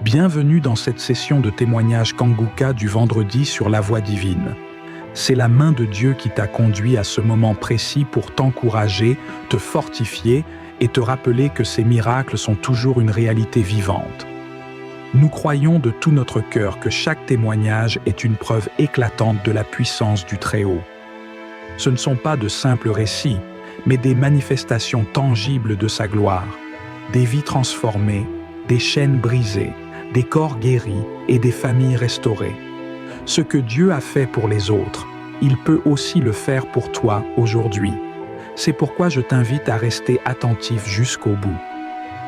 Bienvenue dans cette session de témoignage Kanguka du vendredi sur la voie divine. C'est la main de Dieu qui t'a conduit à ce moment précis pour t'encourager, te fortifier et te rappeler que ces miracles sont toujours une réalité vivante. Nous croyons de tout notre cœur que chaque témoignage est une preuve éclatante de la puissance du Très-Haut. Ce ne sont pas de simples récits, mais des manifestations tangibles de sa gloire, des vies transformées, des chaînes brisées, des corps guéris et des familles restaurées. Ce que Dieu a fait pour les autres, il peut aussi le faire pour toi aujourd'hui. C'est pourquoi je t'invite à rester attentif jusqu'au bout.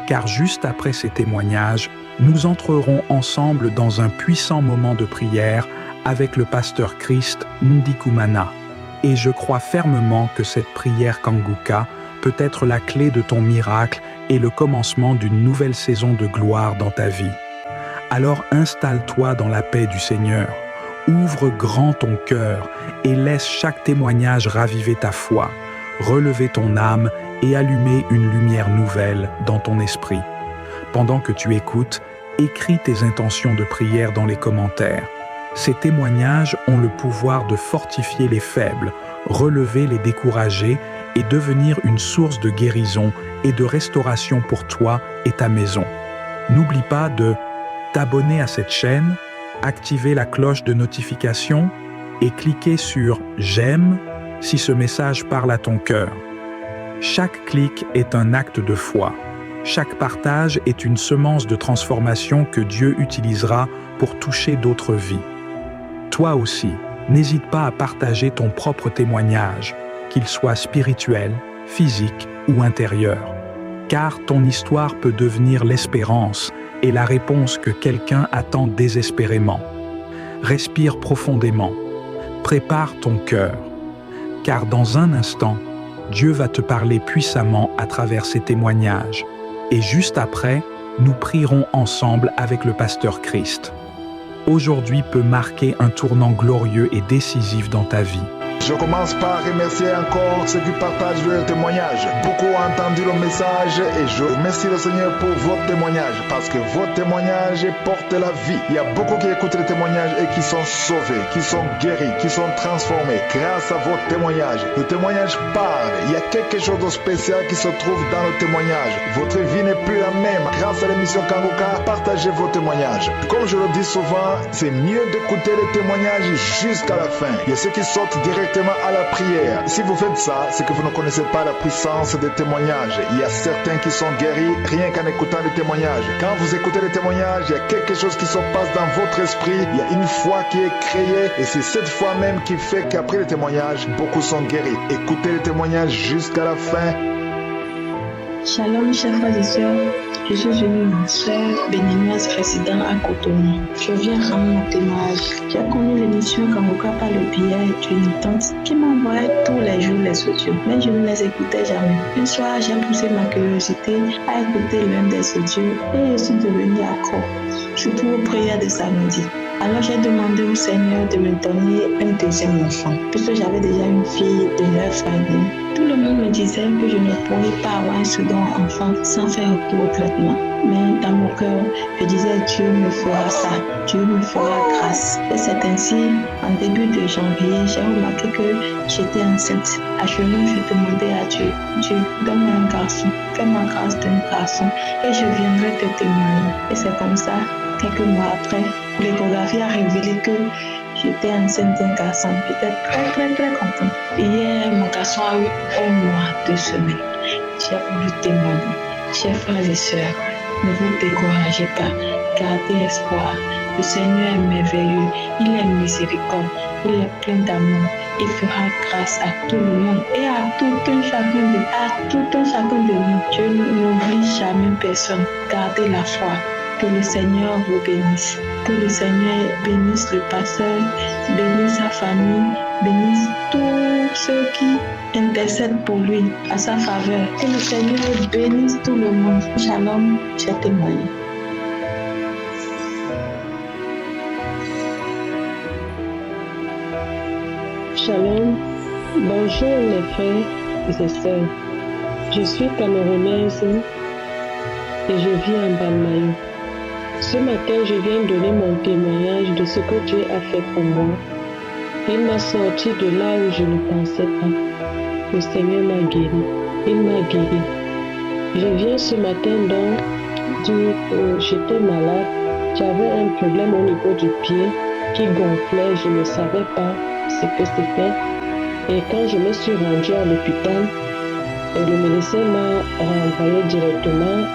Car juste après ces témoignages, nous entrerons ensemble dans un puissant moment de prière avec le pasteur Christ Ndikumana. Et je crois fermement que cette prière Kanguka peut être la clé de ton miracle et le commencement d'une nouvelle saison de gloire dans ta vie. Alors installe-toi dans la paix du Seigneur, ouvre grand ton cœur et laisse chaque témoignage raviver ta foi, relever ton âme et allumer une lumière nouvelle dans ton esprit. Pendant que tu écoutes, écris tes intentions de prière dans les commentaires. Ces témoignages ont le pouvoir de fortifier les faibles, relever les découragés et devenir une source de guérison et de restauration pour toi et ta maison. N'oublie pas de t'abonner à cette chaîne, activer la cloche de notification et cliquer sur « J'aime » si ce message parle à ton cœur. Chaque clic est un acte de foi. Chaque partage est une semence de transformation que Dieu utilisera pour toucher d'autres vies. Toi aussi, n'hésite pas à partager ton propre témoignage, qu'il soit spirituel, physique ou intérieur. Car ton histoire peut devenir l'espérance et la réponse que quelqu'un attend désespérément. Respire profondément. Prépare ton cœur. Car dans un instant, Dieu va te parler puissamment à travers ces témoignages. Et juste après, nous prierons ensemble avec le pasteur Christ. Aujourd'hui peut marquer un tournant glorieux et décisif dans ta vie. Je commence par remercier encore ceux qui partagent leur témoignage. Beaucoup ont entendu le message et je remercie le Seigneur pour votre témoignage parce que votre témoignage porte la vie. Il y a beaucoup qui écoutent les témoignages et qui sont sauvés, qui sont guéris, qui sont transformés grâce à votre témoignage. Le témoignage parle. Il y a quelque chose de spécial qui se trouve dans le témoignage. Votre vie n'est plus la même. Grâce à l'émission Kanguka, partagez vos témoignages. Comme je le dis souvent, c'est mieux d'écouter les témoignages jusqu'à la fin. Il y a ceux qui sortent directement à la prière. Si vous faites ça, c'est que vous ne connaissez pas la puissance des témoignages. Il y a certains qui sont guéris rien qu'en écoutant les témoignages. Quand vous écoutez les témoignages, il y a quelque chose qui se passe dans votre esprit. Il y a une foi qui est créée et c'est cette foi même qui fait qu'après les témoignages, beaucoup sont guéris. Écoutez les témoignages jusqu'à la fin. Shalom, chers frères et sœurs. Je suis venue ma soeur béninoise résidant à Cotonou. Je viens rendre mon témoignage. J'ai connu l'émission Kanguka par le biais d'une tante qui m'envoyait tous les jours les audios, mais je ne les écoutais jamais. Un soir, j'ai poussé ma curiosité à écouter l'un des audios et je suis devenue accro, surtout aux prières de samedi. Alors j'ai demandé au Seigneur de me donner un deuxième enfant, puisque j'avais déjà une fille de 9 ans. Tout le monde me disait que je ne pourrais pas avoir un second enfant sans faire recours au traitement. Mais dans mon cœur, je disais Dieu me fera ça, Dieu me fera grâce. Et c'est ainsi, en début de janvier, j'ai remarqué que j'étais enceinte. À genoux, je demandais à Dieu, Dieu, donne-moi un garçon, fais-moi grâce d'un garçon et je viendrai te témoigner. Et c'est comme ça, quelques mois après, l'échographie a révélé que j'étais enceinte d'un garçon. J'étais très contente. Hier, mon garçon a eu 1 mois, 2 semaines. J'ai voulu témoigner. Chers frères et sœurs, ne vous découragez pas. Gardez espoir. Le Seigneur est merveilleux. Il est miséricorde. Il est plein d'amour. Il fera grâce à tout le monde et à tout un chacun de nous. Dieu n'oublie jamais personne. Gardez la foi. Que le Seigneur vous bénisse. Que le Seigneur bénisse le pasteur, bénisse sa famille, bénisse tous ceux qui intercèdent pour lui à sa faveur. Que le Seigneur bénisse tout le monde. Shalom, j'ai témoigné. Shalom, bonjour les frères et sœurs. Je suis camerounaise et je vis en Balmaï. Ce matin, je viens donner mon témoignage de ce que Dieu a fait pour moi. Il m'a sorti de là où je ne pensais pas. Le Seigneur m'a guéri. Il m'a guéri. Je viens ce matin donc dire que j'étais malade. J'avais un problème au niveau du pied qui gonflait. Je ne savais pas ce que c'était. Et quand je me suis rendue à l'hôpital, le médecin m'a renvoyé directement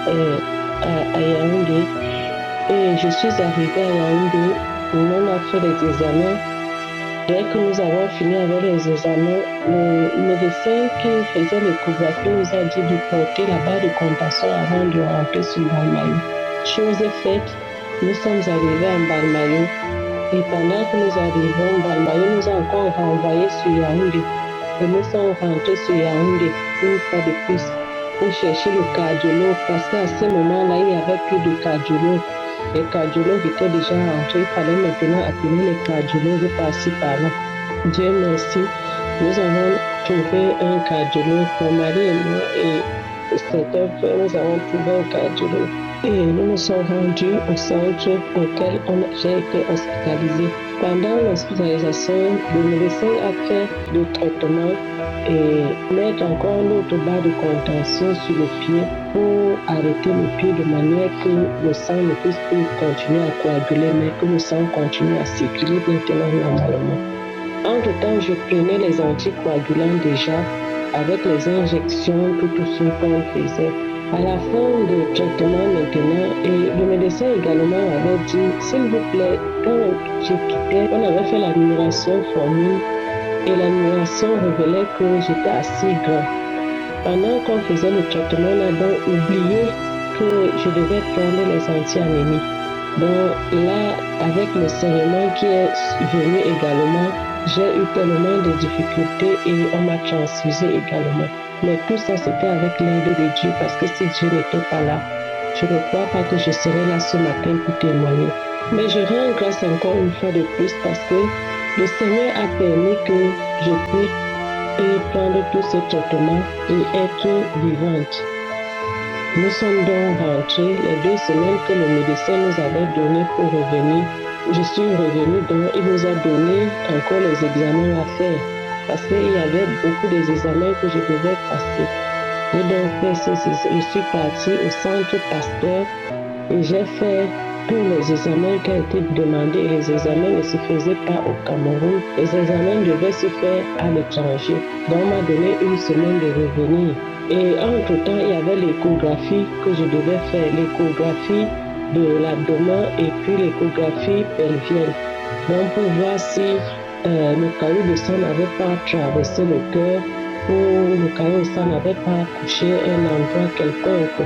à Yaoundé. Et je suis arrivée à Yaoundé. On a fait les examens. Dès que nous avons fini avec les examens, le médecin qui faisait l'échographie nous a dit de porter la barre de contention avant de rentrer sur Balmayo. Chose faite, nous sommes arrivés à Balmayo. Et pendant que nous arrivons, Balmayo nous a encore renvoyés sur Yaoundé. Et nous sommes rentrés sur Yaoundé une fois de plus pour chercher le cardiologue parce qu'à ce moment-là, il n'y avait plus de cardiologue. Les cardiologues étaient déjà rentrés, il fallait maintenant appeler les cardiologues par-ci par-là. Dieu merci, nous avons trouvé un cardiologue, mon mari et moi, et certains frères, nous avons trouvé un cardiologue. Et nous nous sommes rendus au centre auquel j'ai été hospitalisé. Pendant l'hospitalisation, le médecin a fait le traitement et mettre encore l'autre barre de contention sur le pied pour arrêter le pied de manière que le sang ne puisse plus continuer à coaguler, mais que le sang continue à circuler maintenant normalement. Entre-temps, je prenais les anticoagulants déjà avec les injections, tout ce qu'on faisait. À la fin du traitement maintenant, et le médecin également avait dit, s'il vous plaît, quand je quittais, on avait fait la numération formule et la numération révélait que j'étais assez grand. Pendant qu'on faisait le traitement, on a donc oublié que je devais prendre les anti-anémies. Donc là, avec le saignement qui est venu également, j'ai eu tellement de difficultés et on m'a transfusé également. Mais tout ça, c'était avec l'aide de Dieu, parce que si Dieu n'était pas là, je ne crois pas que je serais là ce matin pour témoigner. Mais je rends grâce encore une fois de plus parce que le Seigneur a permis que je puisse prendre tous ces traitements et être vivante. Nous sommes donc rentrés les 2 semaines que le médecin nous avait données pour revenir. Je suis revenue donc, il nous a donné encore les examens à faire. Parce qu'il y avait beaucoup d'examens que je devais passer. J'ai donc fait je suis partie au centre Pasteur et j'ai fait tous les examens qui ont été demandés. Et les examens ne se faisaient pas au Cameroun. Les examens devaient se faire à l'étranger. Donc on m'a donné 1 semaine de revenir. Et entre-temps, il y avait l'échographie que je devais faire. L'échographie de l'abdomen et puis l'échographie pelvienne. Donc pour voir si le caillou de sang n'avait pas traversé le cœur ou le caillou de sang n'avait pas touché un endroit quelconque.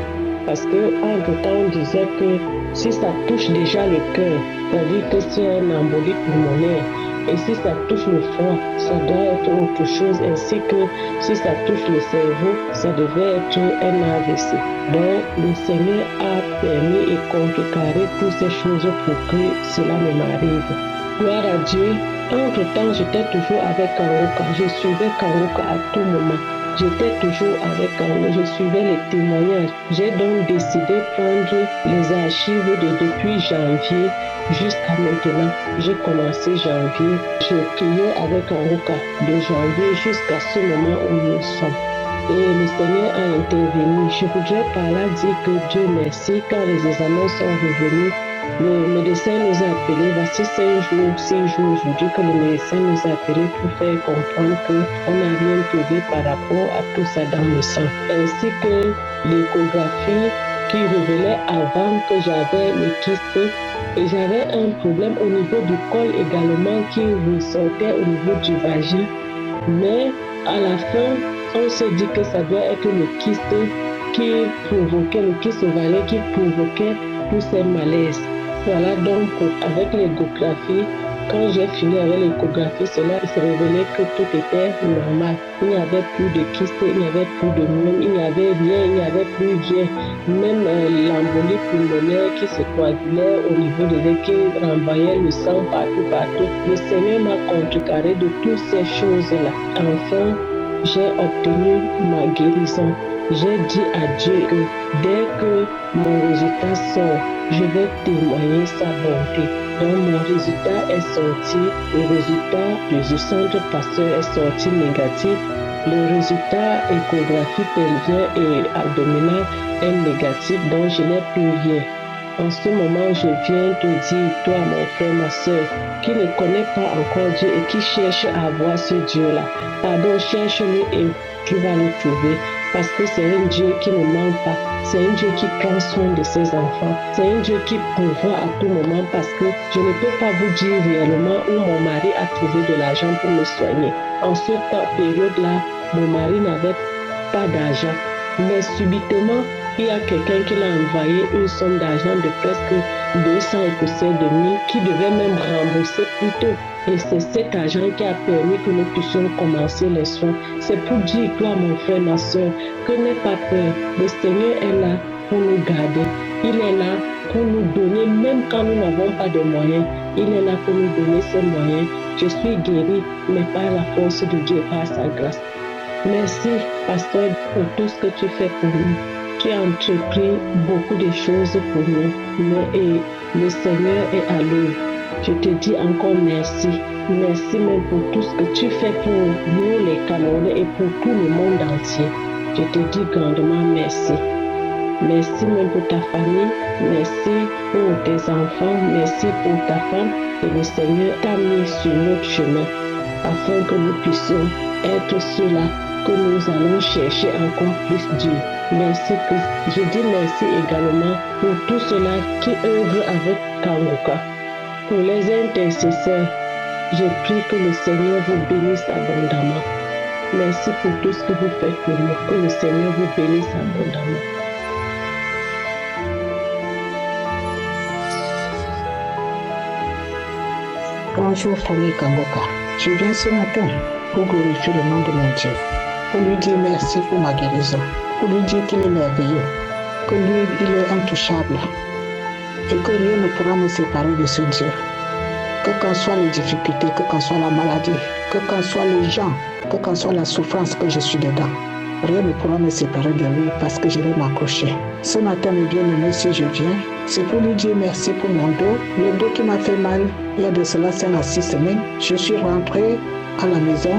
Parce qu'entre-temps, on disait que si ça touche déjà le cœur, c'est-à-dire que c'est un embolie pulmonaire. Et si ça touche le foie, ça doit être autre chose. Ainsi que si ça touche le cerveau, ça devait être un AVC. Donc, le Seigneur a permis et contrecarré toutes ces choses pour que cela ne m'arrive. Gloire à Dieu. Entre-temps, j'étais toujours avec Kangoka. Je suivais Kangoka à tout moment. J'étais toujours avec Kangoka. Je suivais les témoignages. J'ai donc décidé de prendre les archives depuis janvier jusqu'à maintenant. J'ai commencé janvier. Je priais avec Kangoka de janvier jusqu'à ce moment où nous sommes. Et le Seigneur a intervenu. Je voudrais par là dire que Dieu merci. Quand les examens sont revenus, le médecin nous a appelés, voici 5 jours, 6 jours aujourd'hui que le médecin nous a appelés pour faire comprendre qu'on n'a rien trouvé par rapport à tout ça dans le sang. Ainsi que l'échographie qui révélait avant que j'avais le kyste et j'avais un problème au niveau du col également qui ressortait au niveau du vagin. Mais à la fin, on se dit que ça doit être le kyste qui provoquait, le kyste ovarien qui provoquait tous ces malaises. Voilà donc avec l'échographie, quand j'ai fini avec l'échographie, cela se révélait que tout était normal. Il n'y avait plus de kyste, il n'y avait plus de myome, il n'y avait rien, il n'y avait plus rien. Même l'embolie pulmonaire qui se coagulait au niveau de l'œil, qui renvoyait le sang partout. Le Seigneur m'a contrecarré de toutes ces choses-là. Enfin, j'ai obtenu ma guérison. J'ai dit à Dieu que dès que mon résultat sort, je vais témoigner sa bonté. Donc mon résultat est sorti, le résultat du centre pasteur est sorti négatif. Le résultat échographie pelvien et abdominal est négatif, donc je n'ai plus rien. En ce moment, je viens te dire, toi, mon frère, ma soeur, qui ne connaît pas encore Dieu et qui cherche à voir ce Dieu-là, pardon, cherche-le et tu vas le trouver. Parce que c'est un Dieu qui ne ment pas. C'est un Dieu qui prend soin de ses enfants. C'est un Dieu qui pourvoit à tout moment parce que je ne peux pas vous dire réellement où mon mari a trouvé de l'argent pour me soigner. En cette période-là, mon mari n'avait pas d'argent. Mais subitement, il y a quelqu'un qui l'a envoyé une somme d'argent de presque 200 et poussières de 1000 qui devait même rembourser plus tôt. Et c'est cet argent qui a permis que nous puissions commencer les soins. C'est pour dire, toi, mon frère, ma soeur, que n'aie pas peur. Le Seigneur est là pour nous garder. Il est là pour nous donner, même quand nous n'avons pas de moyens. Il est là pour nous donner ses moyens. Je suis guéri, mais par la force de Dieu, par sa grâce. Merci, pasteur, pour tout ce que tu fais pour nous. Tu as entrepris beaucoup de choses pour nous, mais le Seigneur est à l'œuvre. Je te dis encore merci. Merci même pour tout ce que tu fais pour nous les Camerounais et pour tout le monde entier. Je te dis grandement merci. Merci même pour ta famille. Merci pour tes enfants. Merci pour ta femme. Et le Seigneur t'a mis sur notre chemin afin que nous puissions être ceux-là que nous allons chercher encore plus Dieu. Merci que je dis merci également pour tous ceux-là qui œuvrent avec Kangoka. Pour les intercesseurs, je prie que le Seigneur vous bénisse abondamment. Merci pour tout ce que vous faites pour nous. Que le Seigneur vous bénisse abondamment. Bonjour famille Kangoka. Je viens ce matin pour glorifier le nom de mon Dieu, pour lui dire merci pour ma guérison, pour lui dire qu'il est merveilleux, que lui, il est intouchable et que rien ne pourra me séparer de ce Dieu. Que qu'en soient les difficultés, que qu'en soit la maladie, que qu'en soient les gens, que qu'en soit la souffrance que je suis dedans, rien ne pourra me séparer de lui parce que je vais m'accrocher. Ce matin, mes bien-aimés, si je viens, c'est pour lui dire merci pour mon dos. Le dos qui m'a fait mal, il y a de cela 5 à 6 semaines. Je suis rentrée à la maison.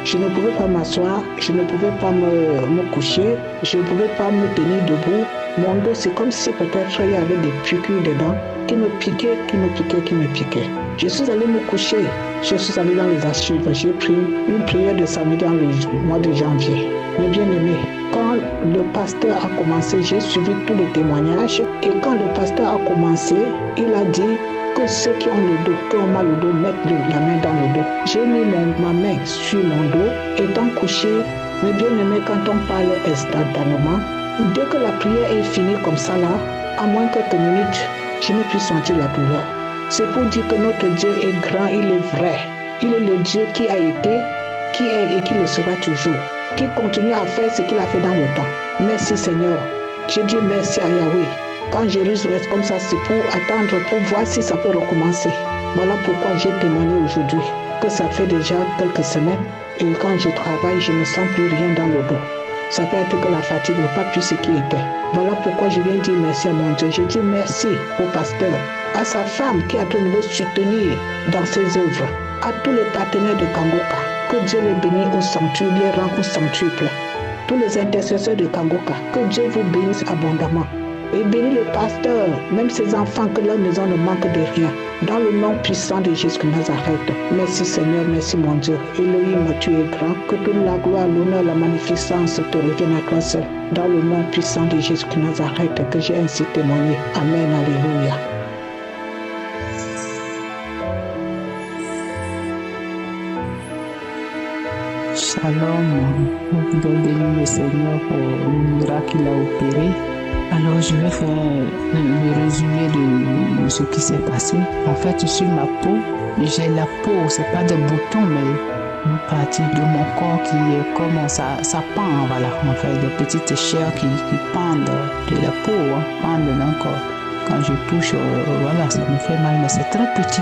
Je ne pouvais pas m'asseoir, je ne pouvais pas me coucher, je ne pouvais pas me tenir debout. Mon dos, c'est comme si peut-être il y avait des piqûres dedans qui me piquaient. Je suis allée me coucher, je suis allée dans les archives, j'ai pris une prière de samedi dans le mois de janvier. Mes bien-aimés, quand le pasteur a commencé, j'ai suivi tous les témoignages et quand le pasteur a commencé, il a dit que ceux qui ont le dos, qui ont mal au dos, mettent la main dans le dos. J'ai mis ma main sur mon dos, étant couché, mes bien-aimés, quand on parle instantanément, dès que la prière est finie comme ça là, à moins quelques minutes, je ne puis sentir la douleur. C'est pour dire que notre Dieu est grand, il est vrai. Il est le Dieu qui a été, qui est et qui le sera toujours, qui continue à faire ce qu'il a fait dans le temps. Merci Seigneur. Je dis merci à Yahweh. Quand Jérusalem reste comme ça, c'est pour attendre, pour voir si ça peut recommencer. Voilà pourquoi j'ai témoigné aujourd'hui, que ça fait déjà quelques semaines. Et quand je travaille, je ne sens plus rien dans le dos. Ça peut être que la fatigue n'a pas pu ce qui était. Voilà pourquoi je viens dire merci à mon Dieu. Je dis merci au pasteur, à sa femme qui a de nouveau soutenir dans ses œuvres, à tous les partenaires de Kangoka. Que Dieu les bénisse au sanctuaire, les rend au sanctuaire plein. Tous les intercesseurs de Kangoka, que Dieu vous bénisse abondamment. Et bénis le pasteur, même ses enfants, que leur maison ne manque de rien. Dans le nom puissant de Jésus de Nazareth. Merci Seigneur, merci mon Dieu. Elohim, tu es grand. Que toute la gloire, l'honneur, la magnificence te reviennent à toi seul. Dans le nom puissant de Jésus de Nazareth, que j'ai ainsi témoigné. Amen, alléluia. Shalom, nous voulons bénir le Seigneur pour le miracle qu'il a opéré. Alors je vais faire le résumé de ce qui s'est passé. En fait, sur ma peau, j'ai la peau, c'est pas de boutons, mais une partie de mon corps qui est comme ça pend, voilà, en fait, des petites chairs qui pendent de la peau, pendent dans le corps. Quand je touche, voilà, ça me fait mal, mais c'est très petit.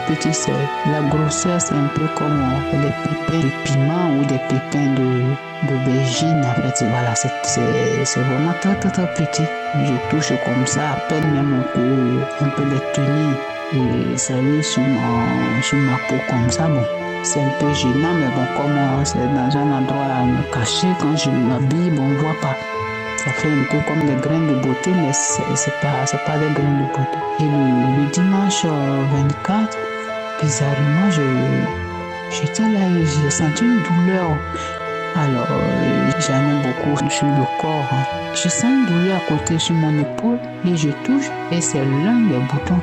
La grosseur, c'est un peu comme les pépins de piment ou des pépins d'aubergine. En fait, voilà, c'est vraiment très petit. Je touche comme ça, à peine même on peut les tenir et ça y est sur ma peau comme ça. Bon, c'est un peu gênant, mais bon, comme c'est dans un endroit à me cacher, quand je m'habille, bon, on voit pas. Ça fait un peu comme des graines de beauté, mais c'est pas des graines de beauté. Et le dimanche 24, bizarrement, j'étais là et j'ai senti une douleur. Alors, j'en ai beaucoup sur le corps. Je sens une douleur à côté sur mon épaule et je touche et c'est l'un des boutons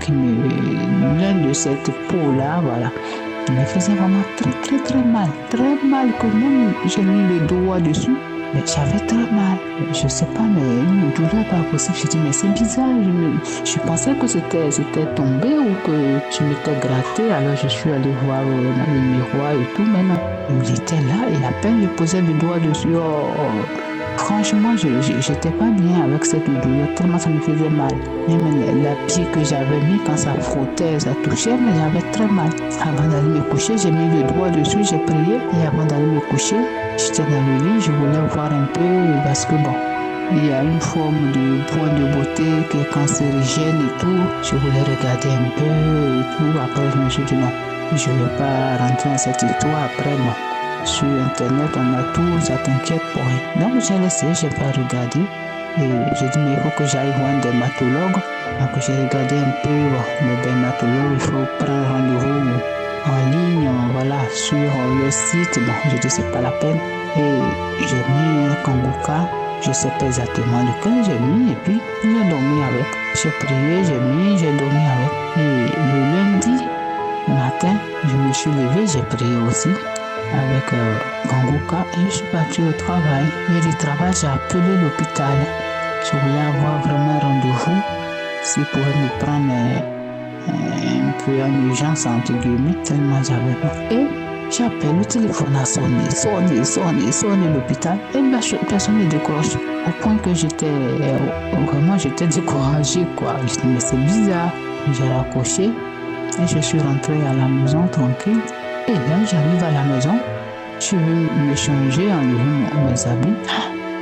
l'un de cette peau-là, voilà. Il me faisait vraiment très mal que même j'ai mis le doigt dessus. Mais j'avais très mal. Je sais pas, mais une douleur pas possible. Je dis, mais c'est bizarre. Je pensais que c'était tombé ou que tu m'étais gratté. Alors je suis allée voir dans le miroir et tout. Mais non, il était là et à peine je posais le doigt dessus. Franchement, j'étais pas bien avec cette douleur, tellement ça me faisait mal. Même la pied que j'avais mis, quand ça frottait, ça touchait, mais j'avais très mal. Avant d'aller me coucher, j'ai mis le doigt dessus, j'ai prié. Et avant d'aller me coucher, j'étais dans le lit, je voulais voir un peu, parce que bon, il y a une forme de point de beauté qui est cancérigène et tout. Je voulais regarder un peu et tout. Après, je me suis dit non, je ne vais pas rentrer dans cette histoire. Après, bon. Sur internet, on a tout, ça t'inquiète pour rien. Donc j'ai laissé, j'ai pas regardé. Et j'ai dit, mais il faut que j'aille voir un dermatologue. Donc j'ai regardé un peu, le dermatologue, il faut prendre rendez-vous en ligne, voilà, sur le site. Bon, j'ai dit, c'est pas la peine. Et j'ai mis un Kanguka, je sais pas exactement lequel j'ai mis, et puis j'ai dormi avec. J'ai prié, j'ai dormi avec. Et le lundi matin, je me suis levé, j'ai prié aussi avec Kanguka et je suis parti au travail. Et du travail, j'ai appelé l'hôpital. Je voulais avoir vraiment un rendez-vous s'ils pouvaient me prendre un peu en urgence, entre guillemets, tellement j'avais peur. Et j'appelle, le téléphone a sonné l'hôpital et personne ne décroche. Au point que j'étais découragée, quoi. Je dis, mais c'est bizarre. J'ai raccroché et je suis rentrée à la maison tranquille. Et là, j'arrive à la maison, je veux me changer, enlever mes habits.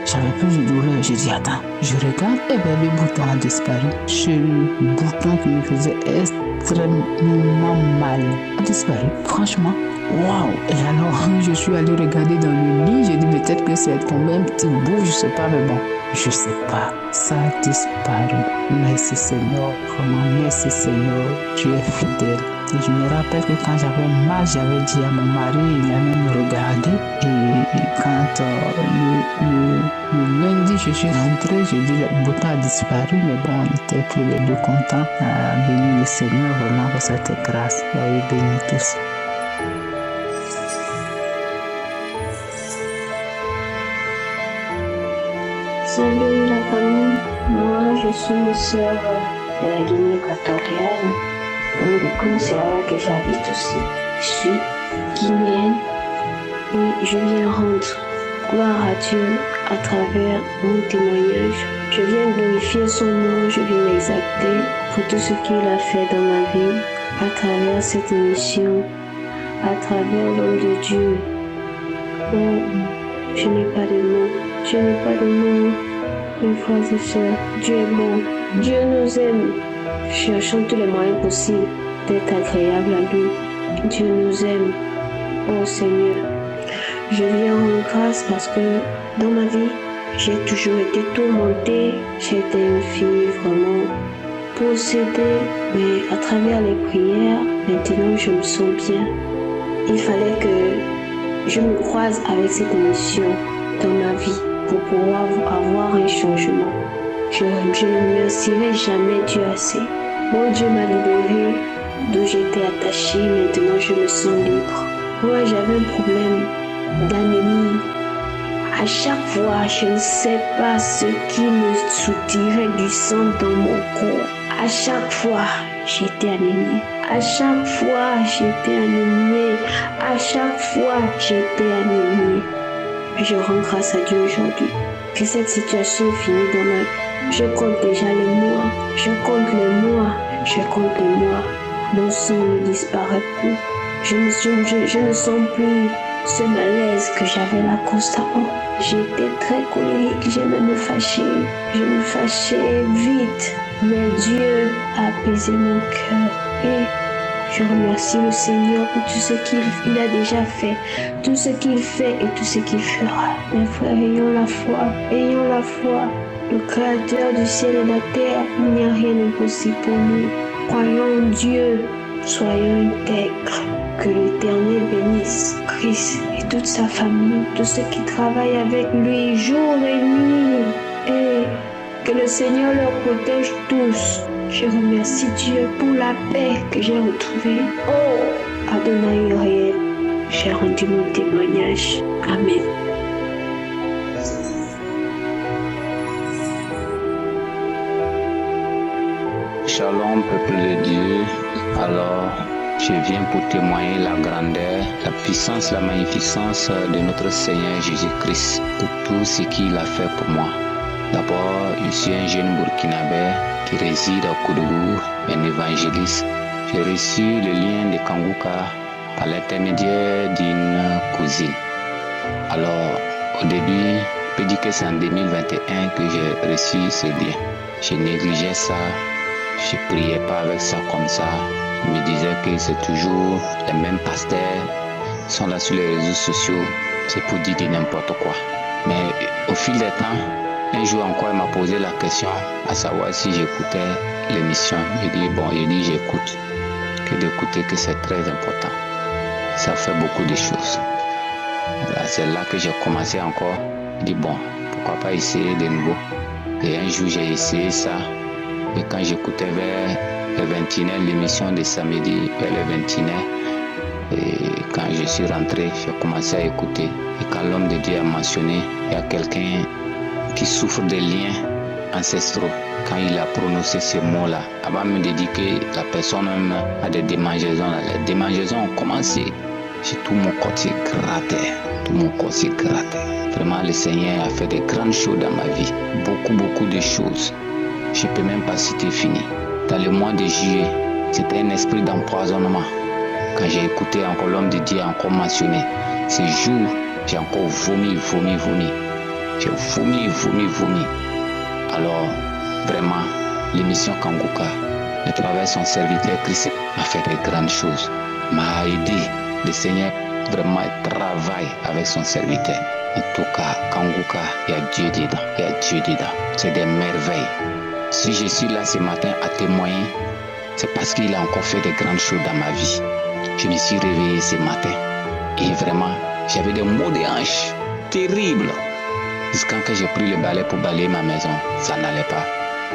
J'avais plus de douleur. J'ai dit, attends, je regarde, et bien le bouton a disparu. C'est le bouton qui me faisait extrêmement mal. A disparu, franchement. Waouh! Et alors, je suis allée regarder dans le lit, j'ai dit, peut-être que c'est tombé un petit bout, je sais pas, mais bon, je sais pas. Ça a disparu. Merci Seigneur, vraiment, merci Seigneur, tu es fidèle. Et je me rappelle que quand j'avais mal, j'avais dit à mon mari, il a même regardé. Et quand le lundi, je suis rentrée, je dis le bouton a disparu, mais bon, on était tous les deux contents. Béni le Seigneur vraiment pour cette grâce. Soyez bénis tous. Salut la famille, moi je suis une sœur de la Guinée équatoriale. Donc c'est là que j'habite aussi. Je suis guinéenne et je viens rendre gloire à Dieu à travers mon témoignage. Je viens glorifier son nom, je viens l'exalter pour tout ce qu'il a fait dans ma vie, à travers cette émission, à travers l'homme de Dieu. Oh, je n'ai pas de mots, mes frères et sœurs. Dieu est bon, Dieu nous aime. Cherchons tous les moyens possibles d'être agréables à lui. Dieu nous aime. Oh Seigneur, je viens en grâce parce que dans ma vie, j'ai toujours été tourmentée. J'étais une fille vraiment possédée, mais à travers les prières, maintenant je me sens bien. Il fallait que je me croise avec cette émission dans ma vie pour pouvoir avoir un changement. Je ne remercierai jamais Dieu assez. Mon Dieu m'a libérée d'où j'étais attachée, maintenant je me sens libre. Moi j'avais un problème d'anémie. À chaque fois, je ne sais pas ce qui me soutirait du sang dans mon corps. À chaque fois, j'étais anémiée. À chaque fois, j'étais anémiée. À chaque fois, j'étais anémiée. Je rends grâce à Dieu aujourd'hui que cette situation est finie dans ma vie. Je compte déjà les mois. Je compte les mois. Je compte les mois. Mon sang ne disparaît plus. Je ne sens plus ce malaise que j'avais là constamment. J'étais très colérique, j'ai même fâché. Je me fâchais vite. Mais Dieu a apaisé mon cœur. Et je remercie le Seigneur pour tout ce qu'il a déjà fait, tout ce qu'il fait et tout ce qu'il fera. Mes frères, ayons la foi. Ayons la foi. Le Créateur du ciel et de la terre, il n'y a rien d'impossible pour nous. Croyons en Dieu. Soyons intègres. Que l'Éternel bénisse Christ et toute sa famille, tous ceux qui travaillent avec lui jour et nuit. Et que le Seigneur leur protège tous. Je remercie Dieu pour la paix que j'ai retrouvée. Oh, Adonai réel, j'ai rendu mon témoignage. Amen. Shalom, peuple de Dieu. Alors, je viens pour témoigner la grandeur, la puissance, la magnificence de notre Seigneur Jésus-Christ pour tout ce qu'il a fait pour moi. D'abord, je suis un jeune Burkinabé qui réside à Koudougou, un évangéliste. J'ai reçu le lien de Kanguka par l'intermédiaire d'une cousine. Alors, au début, je peux dire que c'est en 2021 que j'ai reçu ce lien. Je négligeais ça, je ne priais pas avec ça comme ça. Je me disais que c'est toujours les mêmes pasteurs qui sont là sur les réseaux sociaux. C'est pour dire n'importe quoi. Mais au fil des temps, un jour encore, il m'a posé la question à savoir si j'écoutais l'émission. J'ai dit j'écoute. Que d'écouter que c'est très important. Ça fait beaucoup de choses. Voilà, c'est là que j'ai commencé encore. J'ai dit pourquoi pas essayer de nouveau. Et un jour j'ai essayé ça. Et quand j'écoutais vers le 21, l'émission de samedi, vers le 21, et quand je suis rentré, j'ai commencé à écouter. Et quand l'homme de Dieu a mentionné, il y a quelqu'un qui souffre de liens ancestraux. Quand il a prononcé ces mots-là, avant même de dire que la personne même a des démangeaisons, les démangeaisons ont commencé. Tout mon corps s'est gratté. Tout mon corps s'est gratté. Vraiment, le Seigneur a fait de grandes choses dans ma vie. Beaucoup de choses. Je ne peux même pas citer fini. Dans le mois de juillet, c'était un esprit d'empoisonnement. Quand j'ai écouté encore l'homme de Dieu encore mentionné, ces jours, j'ai encore vomi. J'ai vomi. Alors, vraiment, l'émission Kanguka, à travers son serviteur Christ, a fait de grandes choses. M'a aidé. Le Seigneur vraiment travaille avec son serviteur. En tout cas, Kanguka, il y a Dieu dedans. C'est des merveilles. Si je suis là ce matin à témoigner, c'est parce qu'il a encore fait de grandes choses dans ma vie. Je me suis réveillé ce matin et vraiment, j'avais des maux de hanche terribles. Jusqu'à quand j'ai pris le balai pour balayer ma maison, ça n'allait pas.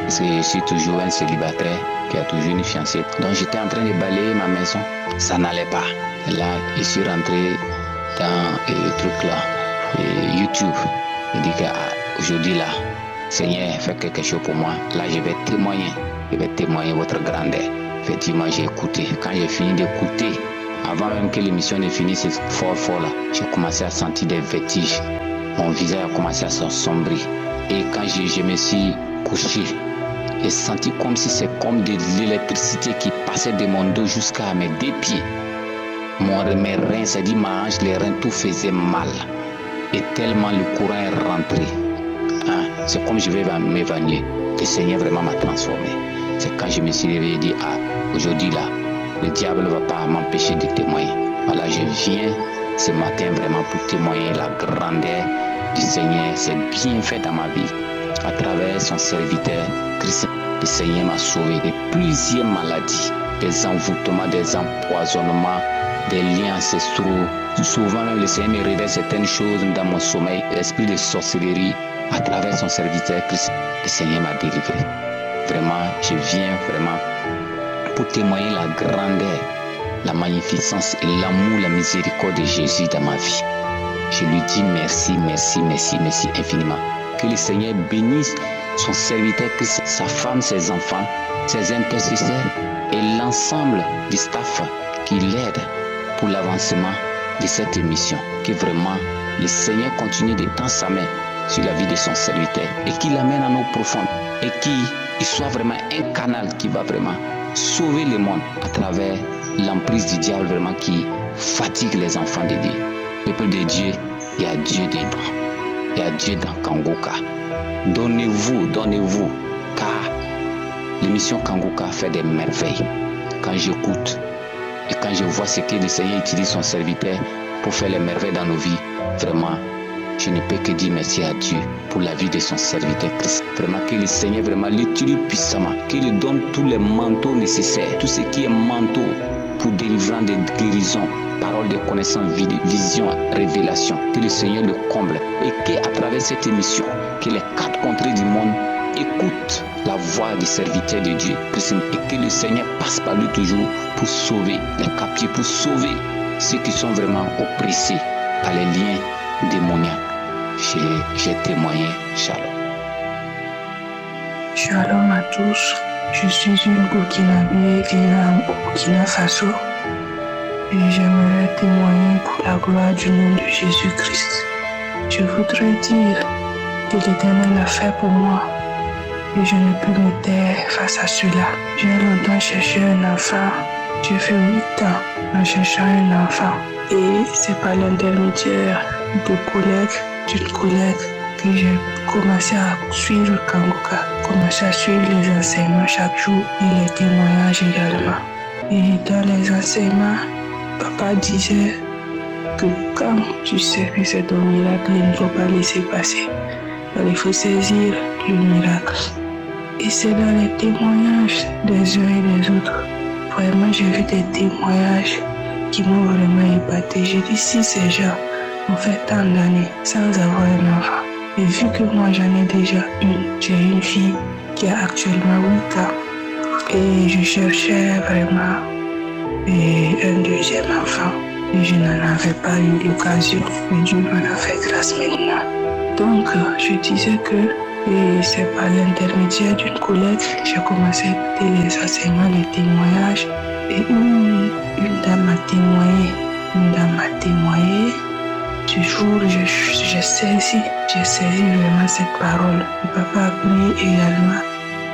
Parce que je suis toujours un célibataire qui a toujours une fiancée. Donc j'étais en train de balayer ma maison, ça n'allait pas. Et là, je suis rentré dans le truc là, YouTube. Je dis qu'aujourd'hui là, Seigneur, fais quelque chose pour moi. Là, je vais témoigner votre grandeur. Effectivement, j'ai écouté. Quand j'ai fini d'écouter, avant même que l'émission ne finisse fort là, j'ai commencé à sentir des vertiges. Mon visage a commencé à s'assombrir. Et quand je me suis couché, j'ai senti comme si c'est comme de l'électricité qui passait de mon dos jusqu'à mes 2 pieds. Mes reins, c'est-à-dire ma hanche, les reins, tout faisait mal. Et tellement le courant est rentré. C'est comme je vais m'évanouir. Le Seigneur vraiment m'a transformé. C'est quand je me suis réveillé et dit, aujourd'hui là, le diable ne va pas m'empêcher de témoigner. Voilà, je viens ce matin vraiment pour témoigner la grandeur du Seigneur. C'est bien fait dans ma vie. À travers son serviteur Christ, le Seigneur m'a sauvé de plusieurs maladies, des envoûtements, des empoisonnements, des liens ancestraux. Souvent même le Seigneur me révèle certaines choses dans mon sommeil, l'esprit de sorcellerie. À travers son serviteur Christ, le Seigneur m'a délivré. Vraiment, je viens vraiment pour témoigner la grandeur, la magnificence et l'amour, la miséricorde de Jésus dans ma vie. Je lui dis merci infiniment. Que le Seigneur bénisse son serviteur Christ, sa femme, ses enfants, ses intercesseurs et l'ensemble du staff qui l'aide pour l'avancement de cette émission. Que vraiment le Seigneur continue de tendre sa main sur la vie de son serviteur et qu'il l'amène en eau profonde et qu'il soit vraiment un canal qui va vraiment sauver le monde à travers l'emprise du diable vraiment qui fatigue les enfants de Dieu. Peuple de Dieu, il y a Dieu dedans. Il y a Dieu dans Kangoka. Donnez-vous, car l'émission Kangoka fait des merveilles. Quand j'écoute et quand je vois ce que le Seigneur utilise son serviteur pour faire les merveilles dans nos vies, vraiment, je ne peux que dire merci à Dieu pour la vie de son serviteur Christ. Vraiment que le Seigneur vraiment l'utilise puissamment, qu'il lui donne tous les manteaux nécessaires, tout ce qui est manteau pour délivrance de guérison, parole de connaissance, vision, révélation, que le Seigneur le comble et qu'à travers cette émission, que les 4 contrées du monde écoutent la voix du serviteur de Dieu et que le Seigneur passe par lui toujours pour sauver les captifs, pour sauver ceux qui sont vraiment oppressés par les liens démoniaques. J'ai témoigné. Shalom. Shalom à tous. Je suis une Burkinabé vivant au Burkina Faso et j'aimerais témoigner pour la gloire du nom de Jésus-Christ. Je voudrais dire que l'Éternel a fait pour moi et je ne peux me taire face à cela. J'ai longtemps cherché un enfant. J'ai fait 8 ans en cherchant un enfant et c'est par l'intermédiaire d'une collègue que j'ai commencé à suivre Kangoka, commencé à suivre les enseignements chaque jour et les témoignages également. Et dans les enseignements, papa disait que quand tu sais que c'est ton miracle, il ne faut pas laisser passer. Alors, il faut saisir le miracle. Et c'est dans les témoignages des uns et des autres. Vraiment, j'ai vu des témoignages qui m'ont vraiment épaté. J'ai dit, si ces gens ont fait tant d'années sans avoir un enfant, et vu que moi j'en ai déjà j'ai une fille qui a actuellement 8 ans, et je cherchais vraiment un deuxième enfant, et je n'en avais pas eu l'occasion, mais Dieu m'en a fait grâce maintenant. Donc, je disais que c'est par l'intermédiaire d'une collègue, j'ai commencé à écouter les enseignements, les témoignages, et une dame a témoigné. Du jour, j'ai saisi vraiment cette parole. Le papa a prié également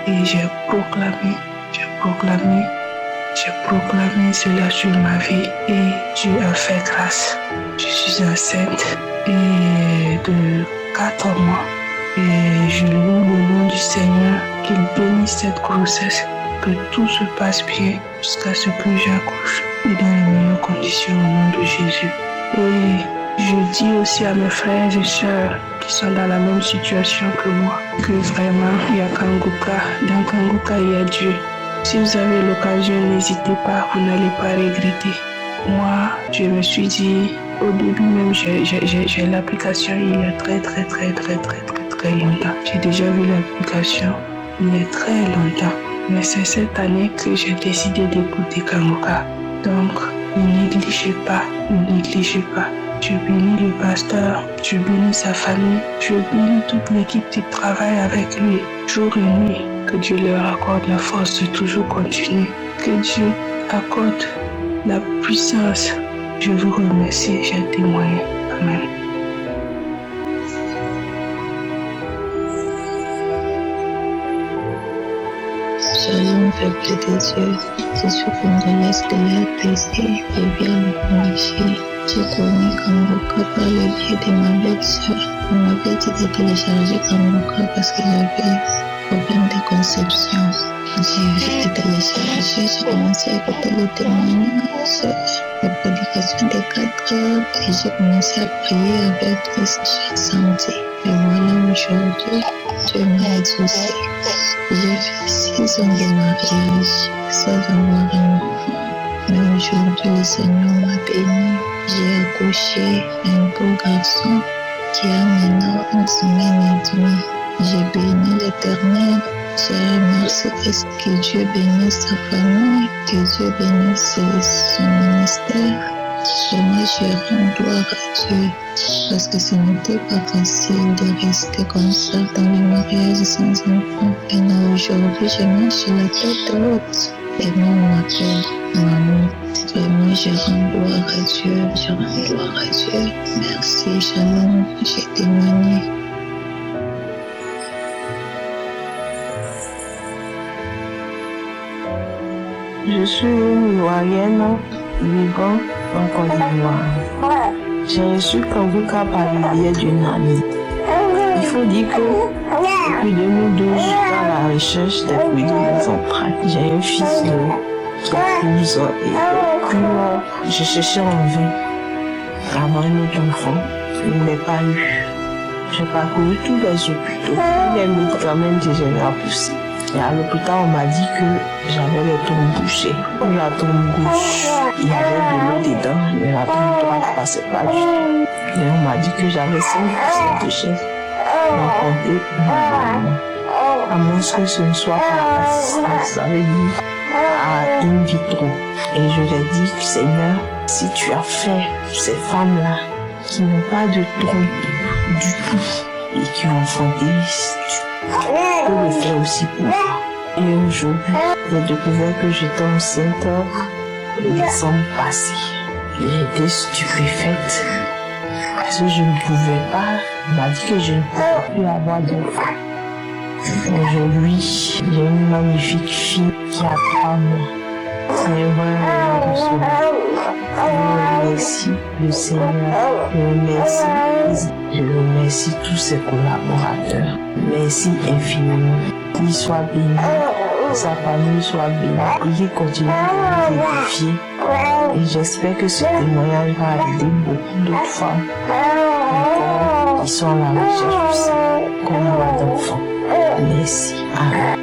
et j'ai proclamé cela sur ma vie et Dieu a fait grâce. Je suis enceinte et de 4 mois et je loue le nom du Seigneur, qu'il bénisse cette grossesse, que tout se passe bien jusqu'à ce que j'accouche et dans les meilleures conditions au nom de Jésus. Et je dis aussi à mes frères et sœurs qui sont dans la même situation que moi, que vraiment il y a Kangoka. Dans Kangoka, il y a Dieu. Si vous avez l'occasion, n'hésitez pas, vous n'allez pas regretter. Moi, je me suis dit, au début même, j'ai l'application il y a très longtemps. J'ai déjà vu l'application il y a très longtemps. Mais c'est cette année que j'ai décidé d'écouter Kangoka. Donc, ne négligez pas. Je bénis le pasteur, je bénis sa famille, je bénis toute l'équipe qui travaille avec lui, jour et nuit. Que Dieu leur accorde la force de toujours continuer. Que Dieu accorde la puissance. Je vous remercie, j'ai témoigné. Amen. Shalom, peuple de Dieu. Je suis congolaise de l'RDC et viens me confier. J'ai connu Kangoka par le biais de ma belle-sœur. On m'avait dit de télécharger Kangoka parce qu'il avait problème de conception. J'ai vite téléchargé, j'ai commencé à écouter les témoignages, les prédications de 4 heures et j'ai commencé à prier avec Christ chaque samedi. Et voilà, aujourd'hui, Dieu m'a exaucé. J'ai fait 6 ans de mariage sans avoir un enfant. Mais aujourd'hui, le Seigneur m'a béni. J'ai accouché un beau garçon qui a maintenant 1 semaine et demie. J'ai béni l'Éternel. J'ai remercié que Dieu bénisse sa famille, que Dieu bénisse son ministère. Et moi, je rends gloire à Dieu parce que ce n'était pas facile de rester comme ça dans le mariage sans enfant. Et là, aujourd'hui, je marche la tête haute. Et moi, on m'appelle maman. Vraiment, je rends gloire à Dieu. Merci, shalom, j'ai témoigné. Je suis une Ivoirienne vivant en Côte d'Ivoire. J'ai reçu Kanguka par le biais d'une amie. Il faut dire que depuis 2012, je suis à la recherche des fruits de l'enfant. J'ai un fils qui a 12 ans et puis je cherchais en vain avoir un autre enfant. Je ne l'ai pas eu. J'ai parcouru tous les hôpitaux, tous les médicaments que j'avais à pousser. Et à l'hôpital, on m'a dit que j'avais les tombes bouchées. La tombe gauche, il y avait de l'eau dedans, mais la tombe droite ne passait pas du tout. Et on m'a dit que j'avais 5% de chair. Donc, à moins que ce ne soit pas assistance, ça veut dire à in vitro. Et je lui ai dit, Seigneur, si tu as fait ces femmes-là qui n'ont pas de trompe du tout et qui ont enfanté, tu peux le faire aussi pour moi. Et aujourd'hui, j'ai découvert que j'étais enceinte décembre passé. J'étais stupéfaite parce que je ne pouvais pas. On m'a dit que je ne pouvais plus avoir d'enfant. Aujourd'hui, j'ai une magnifique fille qui a 3 mois. C'est vraiment de cela. Je remercie le Seigneur, je remercie tous ses collaborateurs. Merci infiniment. Qu'il soit béni, sa famille soit bénie et qu'il continue de nous édifier. Et j'espère que ce témoignage va aider beaucoup d'autres femmes encore qui sont à la recherche aussi, comme moi d'enfants. Merci. Amen.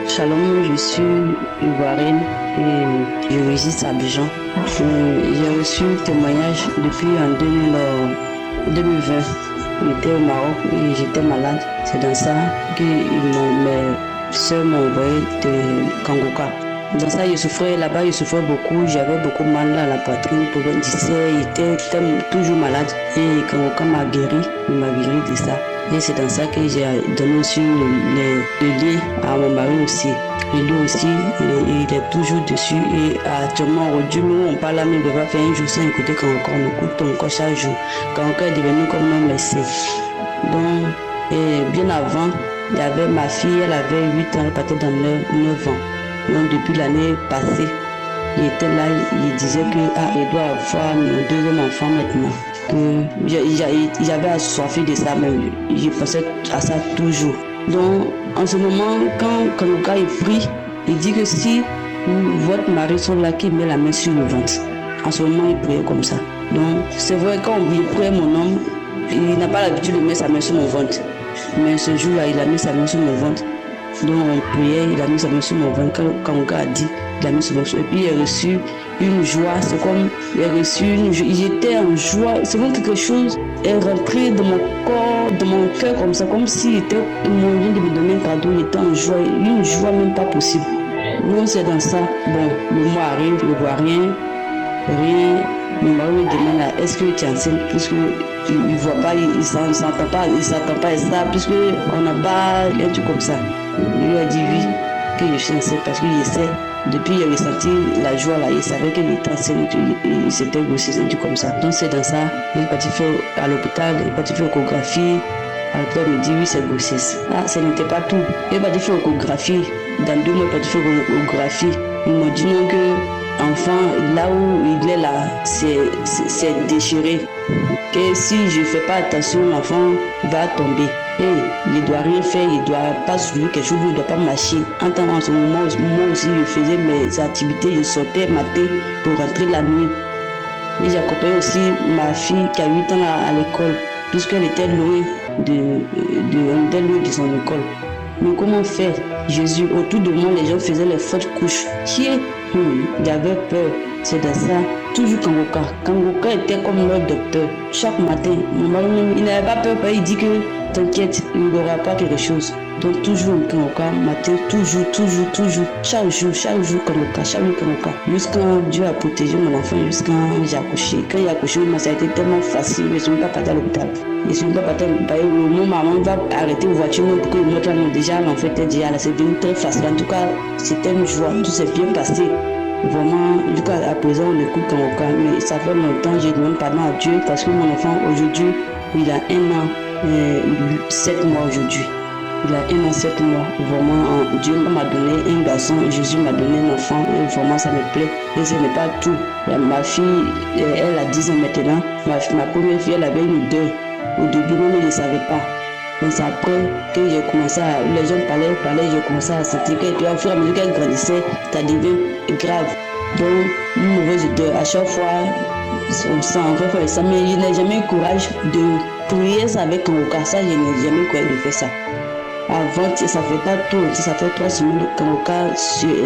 Shalom, je suis ivoirienne et je réside à Abidjan. J'ai reçu le témoignage depuis en 2020. J'étais au Maroc et j'étais malade. C'est dans ça que mes soeurs m'ont envoyé de Kanguka. Dans ça, je souffrais là-bas, je souffrais beaucoup. J'avais beaucoup mal à la poitrine, problème d'ulcère, j'étais toujours malade. Et Kanguka m'a guéri, il m'a guéri de ça. Et c'est dans ça que j'ai donné aussi le lien à mon mari aussi. Et lui aussi, il est toujours dessus. Et actuellement, aujourd'hui, nous, on parle là, mais il ne va pas faire un jour sans écouter quand on écoute encore chaque jour. Quand on est devenu comme un messie. Donc, bien avant, il y avait ma fille, elle avait 8 ans, elle partait dans 9 ans. Donc, depuis l'année passée, il était là, il disait que il doit avoir mon deuxième enfant maintenant. J'avais assoiffé de ça, mais je pensais à ça toujours. Donc, en ce moment, quand le gars prie, il dit que si votre mari sont là, qu'il met la main sur le ventre. En ce moment, il priait comme ça. Donc, c'est vrai, quand il priait mon homme, il n'a pas l'habitude de mettre sa main sur mon ventre. Mais ce jour-là, il a mis sa main sur mon ventre. Donc, on priait, il a mis sa main sur mon ventre. Quand le gars a dit, il a mis sur mon ventre. Et puis, il a reçu une joie. C'est comme, il a reçu une joie. J'étais en joie. C'est comme quelque chose est rentré dans mon corps, dans mon cœur, comme ça, comme s'il était moyen de me donner un cadeau. Il était en joie, une joie même pas possible. Donc, c'est dans ça. Bon, le mois arrive, je ne vois rien. Mon mari me demande, est-ce que tu es enceinte? Puisque il ne voit pas, il ne s'entend pas, et ça, puisqu'on n'a pas un truc comme ça. Il lui a dit oui, que je suis enceinte, parce qu'il sait, depuis il a ressenti la joie là, il savait qu'il était enceinte, il s'était grossissé, un truc comme ça. Donc c'est dans ça, il est parti faire à l'hôpital, il est parti faire échographie. À l'hôpital, il me dit oui, c'est grossesse. Ça n'était pas tout. Il est parti faire échographie. Dans 2 mois, il est parti faire échographie. Ils m'ont dit non que enfant, là où il est là, c'est déchiré. Que si je ne fais pas attention, l'enfant va tomber. Et il ne doit rien faire, il ne doit pas soulever quelque chose, il ne doit pas marcher. En ce moment, moi aussi, je faisais mes activités, je sortais matin pour rentrer la nuit. Et j'accompagnais aussi ma fille qui a 8 ans à l'école, puisqu'elle était loin de son école. Mais comment faire? Jésus, autour de moi, les gens faisaient les fausses couches. Il avait peur. C'est dans ça. Toujours Kanguka. Kanguka était comme notre docteur. Chaque matin, mon mari, il n'avait pas peur. Il dit que t'inquiète, il n'y aura pas quelque chose. Donc toujours Kanguka, matin, toujours. Chaque jour Kanguka, jusqu'à Dieu a protégé mon enfant, jusqu'à j'ai accouché. Quand j'ai accouché, ça a été tellement facile. Je ne suis pas parti à l'hôpital. Mon maman va arrêter la voiture pour qu'il montre déjà l'enfant était déjà là. C'est devenu très facile. En tout cas, c'était une joie. Tout s'est bien passé. Vraiment, jusqu'à présent, on écoute Kanguka. Mais ça fait longtemps, je demande pardon à Dieu parce que mon enfant, aujourd'hui, il a 1 an. 7 mois aujourd'hui. Il a 1 an, 7 mois. Vraiment, Dieu m'a donné un garçon, Jésus m'a donné un enfant. Et vraiment, ça me plaît. Et ce n'est pas tout. Ma fille, elle a 10 ans maintenant. Ma première fille, elle avait une odeur. Au début, même, elle ne savait pas. Donc c'est après que j'ai commencé à... Les gens parlaient, j'ai commencé à sentir qu'elle... Puis au fur et à mesure qu'elle grandissait, ça devient grave. Donc, une mauvaise odeur. À chaque fois, on sent, on fait ça. Mais je n'ai jamais eu courage de prier ça avec Kangoka. Ça, je n'ai jamais eu courage de faire ça. Avant, ça fait pas tout, ça fait 3 semaines que Kangoka,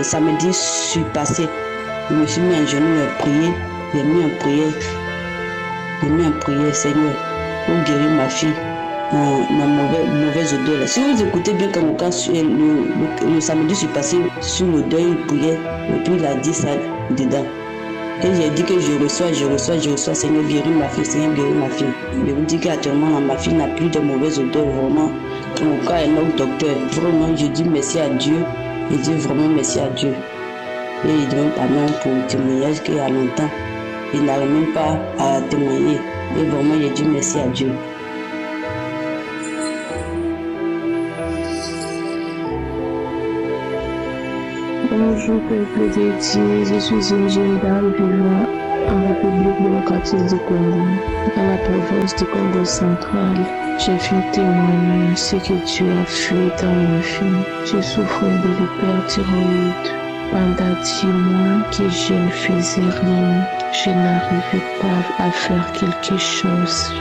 samedi, je suis passé. Je me suis mis en genoux et prié. J'ai mis en prière, Seigneur, pour guérir ma fille. Ma mauvaise odeur là. Si vous écoutez bien Kangoka, le samedi, je suis passé sur l'odeur, il priait, et puis il a dit ça dedans. Et j'ai dit que je reçois, Seigneur, guéris ma fille, Seigneur, guéris ma fille. Je vous dis qu'actuellement, ma fille n'a plus de mauvaise odeur, vraiment. Kangoka est notre docteur. Vraiment, je dis merci à Dieu. Je dis vraiment merci à Dieu. Et il demande pardon pour le témoignage qu'il y a longtemps. Il n'arrive même pas à témoigner. Et vraiment, je dis merci à Dieu. Bonjour peuple de Dieu, je suis une jeune dame vivant en République démocratique du Congo, dans la province du Congo central. Je viens témoigner ce que Dieu a fait dans ma vie. Je souffre de l'hyperthyroïde. Pendant 10 mois que je ne faisais rien, je n'arrivais pas à faire quelque chose.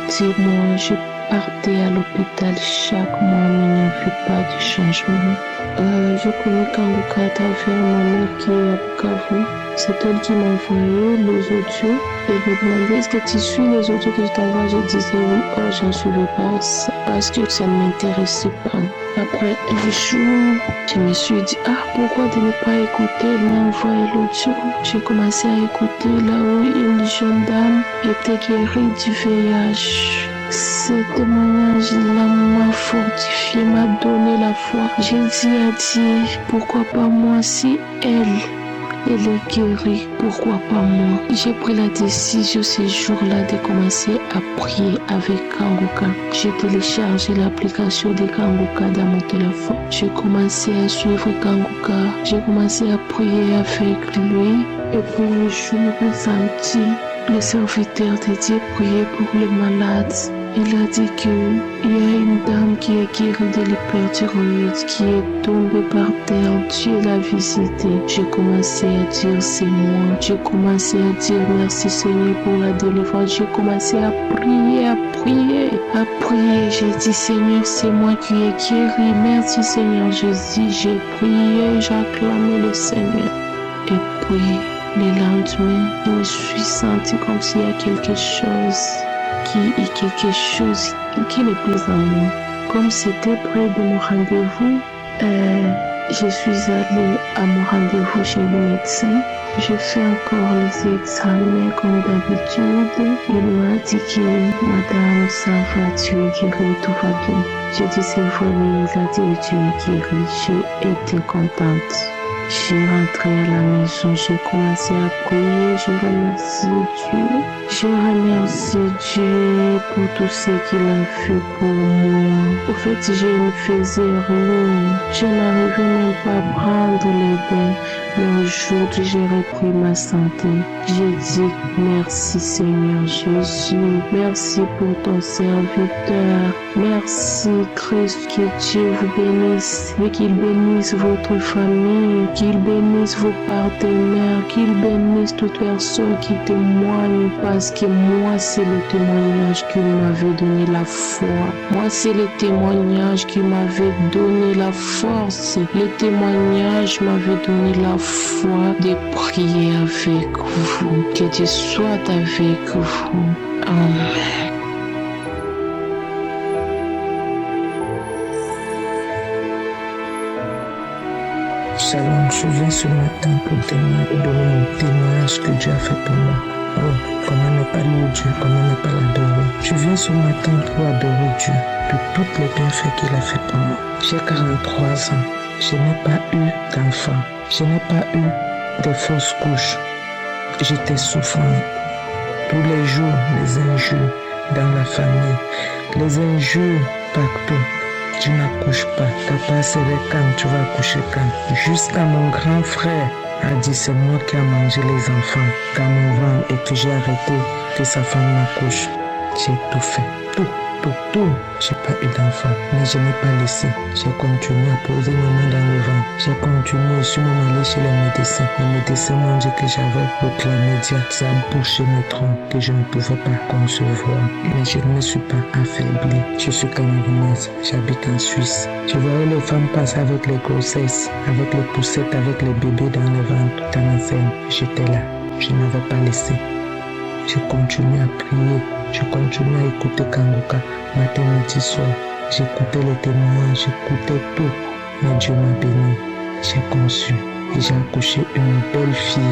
10 mois, je partais à l'hôpital chaque mois, mais il n'y avait pas de changement. Je connais Kangoka à travers ma mère qui est à Bukavu. C'est elle qui m'a envoyé les audios et me demandait est-ce que tu suis les audios que je t'envoie. Je disais oui, j'en suivais pas parce que ça ne m'intéressait pas. Après un jour, je me suis dit pourquoi de ne pas écouter. Elle m'a envoyé l'audio. J'ai commencé à écouter là où une jeune dame était guérie du VIH. Ce témoignage-là m'a fortifié, m'a donné la foi. J'ai dit à Dieu, pourquoi pas moi si elle est guérie, pourquoi pas moi? J'ai pris la décision ce jour-là de commencer à prier avec Kangoka. J'ai téléchargé l'application de Kangoka dans mon téléphone. J'ai commencé à suivre Kangoka. J'ai commencé à prier avec lui. Et puis le jour où samedi, le serviteur de Dieu priait pour les malades. Il a dit qu'il y a une dame qui est guérie de l'hyperthyroïde, qui est tombée par terre. Dieu l'a visitée. J'ai commencé à dire c'est moi. J'ai commencé à dire merci Seigneur pour la délivrance. J'ai commencé à prier. J'ai dit Seigneur, c'est moi qui ai guéri. Merci Seigneur Jésus. J'ai prié, j'ai acclamé le Seigneur. Et puis, le lendemain, je me suis sentie comme s'il y a quelque chose qui n'est plus en moi. Comme c'était près de mon rendez-vous, je suis allée à mon rendez-vous chez le médecin. Je fais encore les examens comme d'habitude. Il m'a dit que madame, ça va, tu es guérie, tout va bien. J'ai dit c'est vrai, il a dit que tu es guérie. J'ai été contente. J'ai rentré à la maison, j'ai commencé à prier, je remercie Dieu. Je remercie Dieu pour tout ce qu'il a fait pour moi. Au fait, je ne faisais rien. Je n'arrivais même pas à prendre les bains. Mais aujourd'hui, j'ai repris ma santé. J'ai dit merci Seigneur Jésus. Merci pour ton serviteur. Merci Christ, que Dieu vous bénisse et qu'il bénisse votre famille, qu'il bénisse vos partenaires, qu'il bénisse toute personne qui témoigne parce que moi, c'est le témoignage qui m'avait donné la foi. Moi, c'est le témoignage qui m'avait donné la force. Le témoignage m'avait donné la foi de prier avec vous. Que Dieu soit avec vous. Amen. Shalom, je viens ce matin pour donner mon témoignage que Dieu a fait pour moi. Comment ne pas louer Dieu, comment ne pas l'adorer. Je viens ce matin pour adorer Dieu de tous les bienfaits qu'il a fait pour moi. J'ai 43 ans, je n'ai pas eu d'enfant, je n'ai pas eu de fausses couches. J'étais souffrant. Tous les jours, les injures dans la famille, les injures partout. Tu n'accouches pas. Ta passe serait quand tu vas accoucher quand. Jusqu'à mon grand frère a dit c'est moi qui a mangé les enfants dans mon ventre et que j'ai arrêté que sa femme m'accouche. J'ai tout fait. Tout. J'ai pas eu d'enfant, mais je n'ai pas laissé. J'ai continué à poser mes mains dans le ventre. J'ai continué, je suis même allé chez les médecins. Les médecins m'ont dit que j'avais le chlamydia. Ça a bouché mes troncs, que je ne pouvais pas concevoir. Mais je ne me suis pas affaiblie. Je suis camerounaise, j'habite en Suisse. Je voyais les femmes passer avec les grossesses, avec les poussettes, avec les bébés dans le ventre, dans la scène. J'étais là, je n'avais pas laissé. J'ai continué à prier. Je continue à écouter Kangoka matin, midi, soir. J'écoutais les témoignages, j'écoutais tout. Mais Dieu m'a béni. J'ai conçu et j'ai accouché une belle fille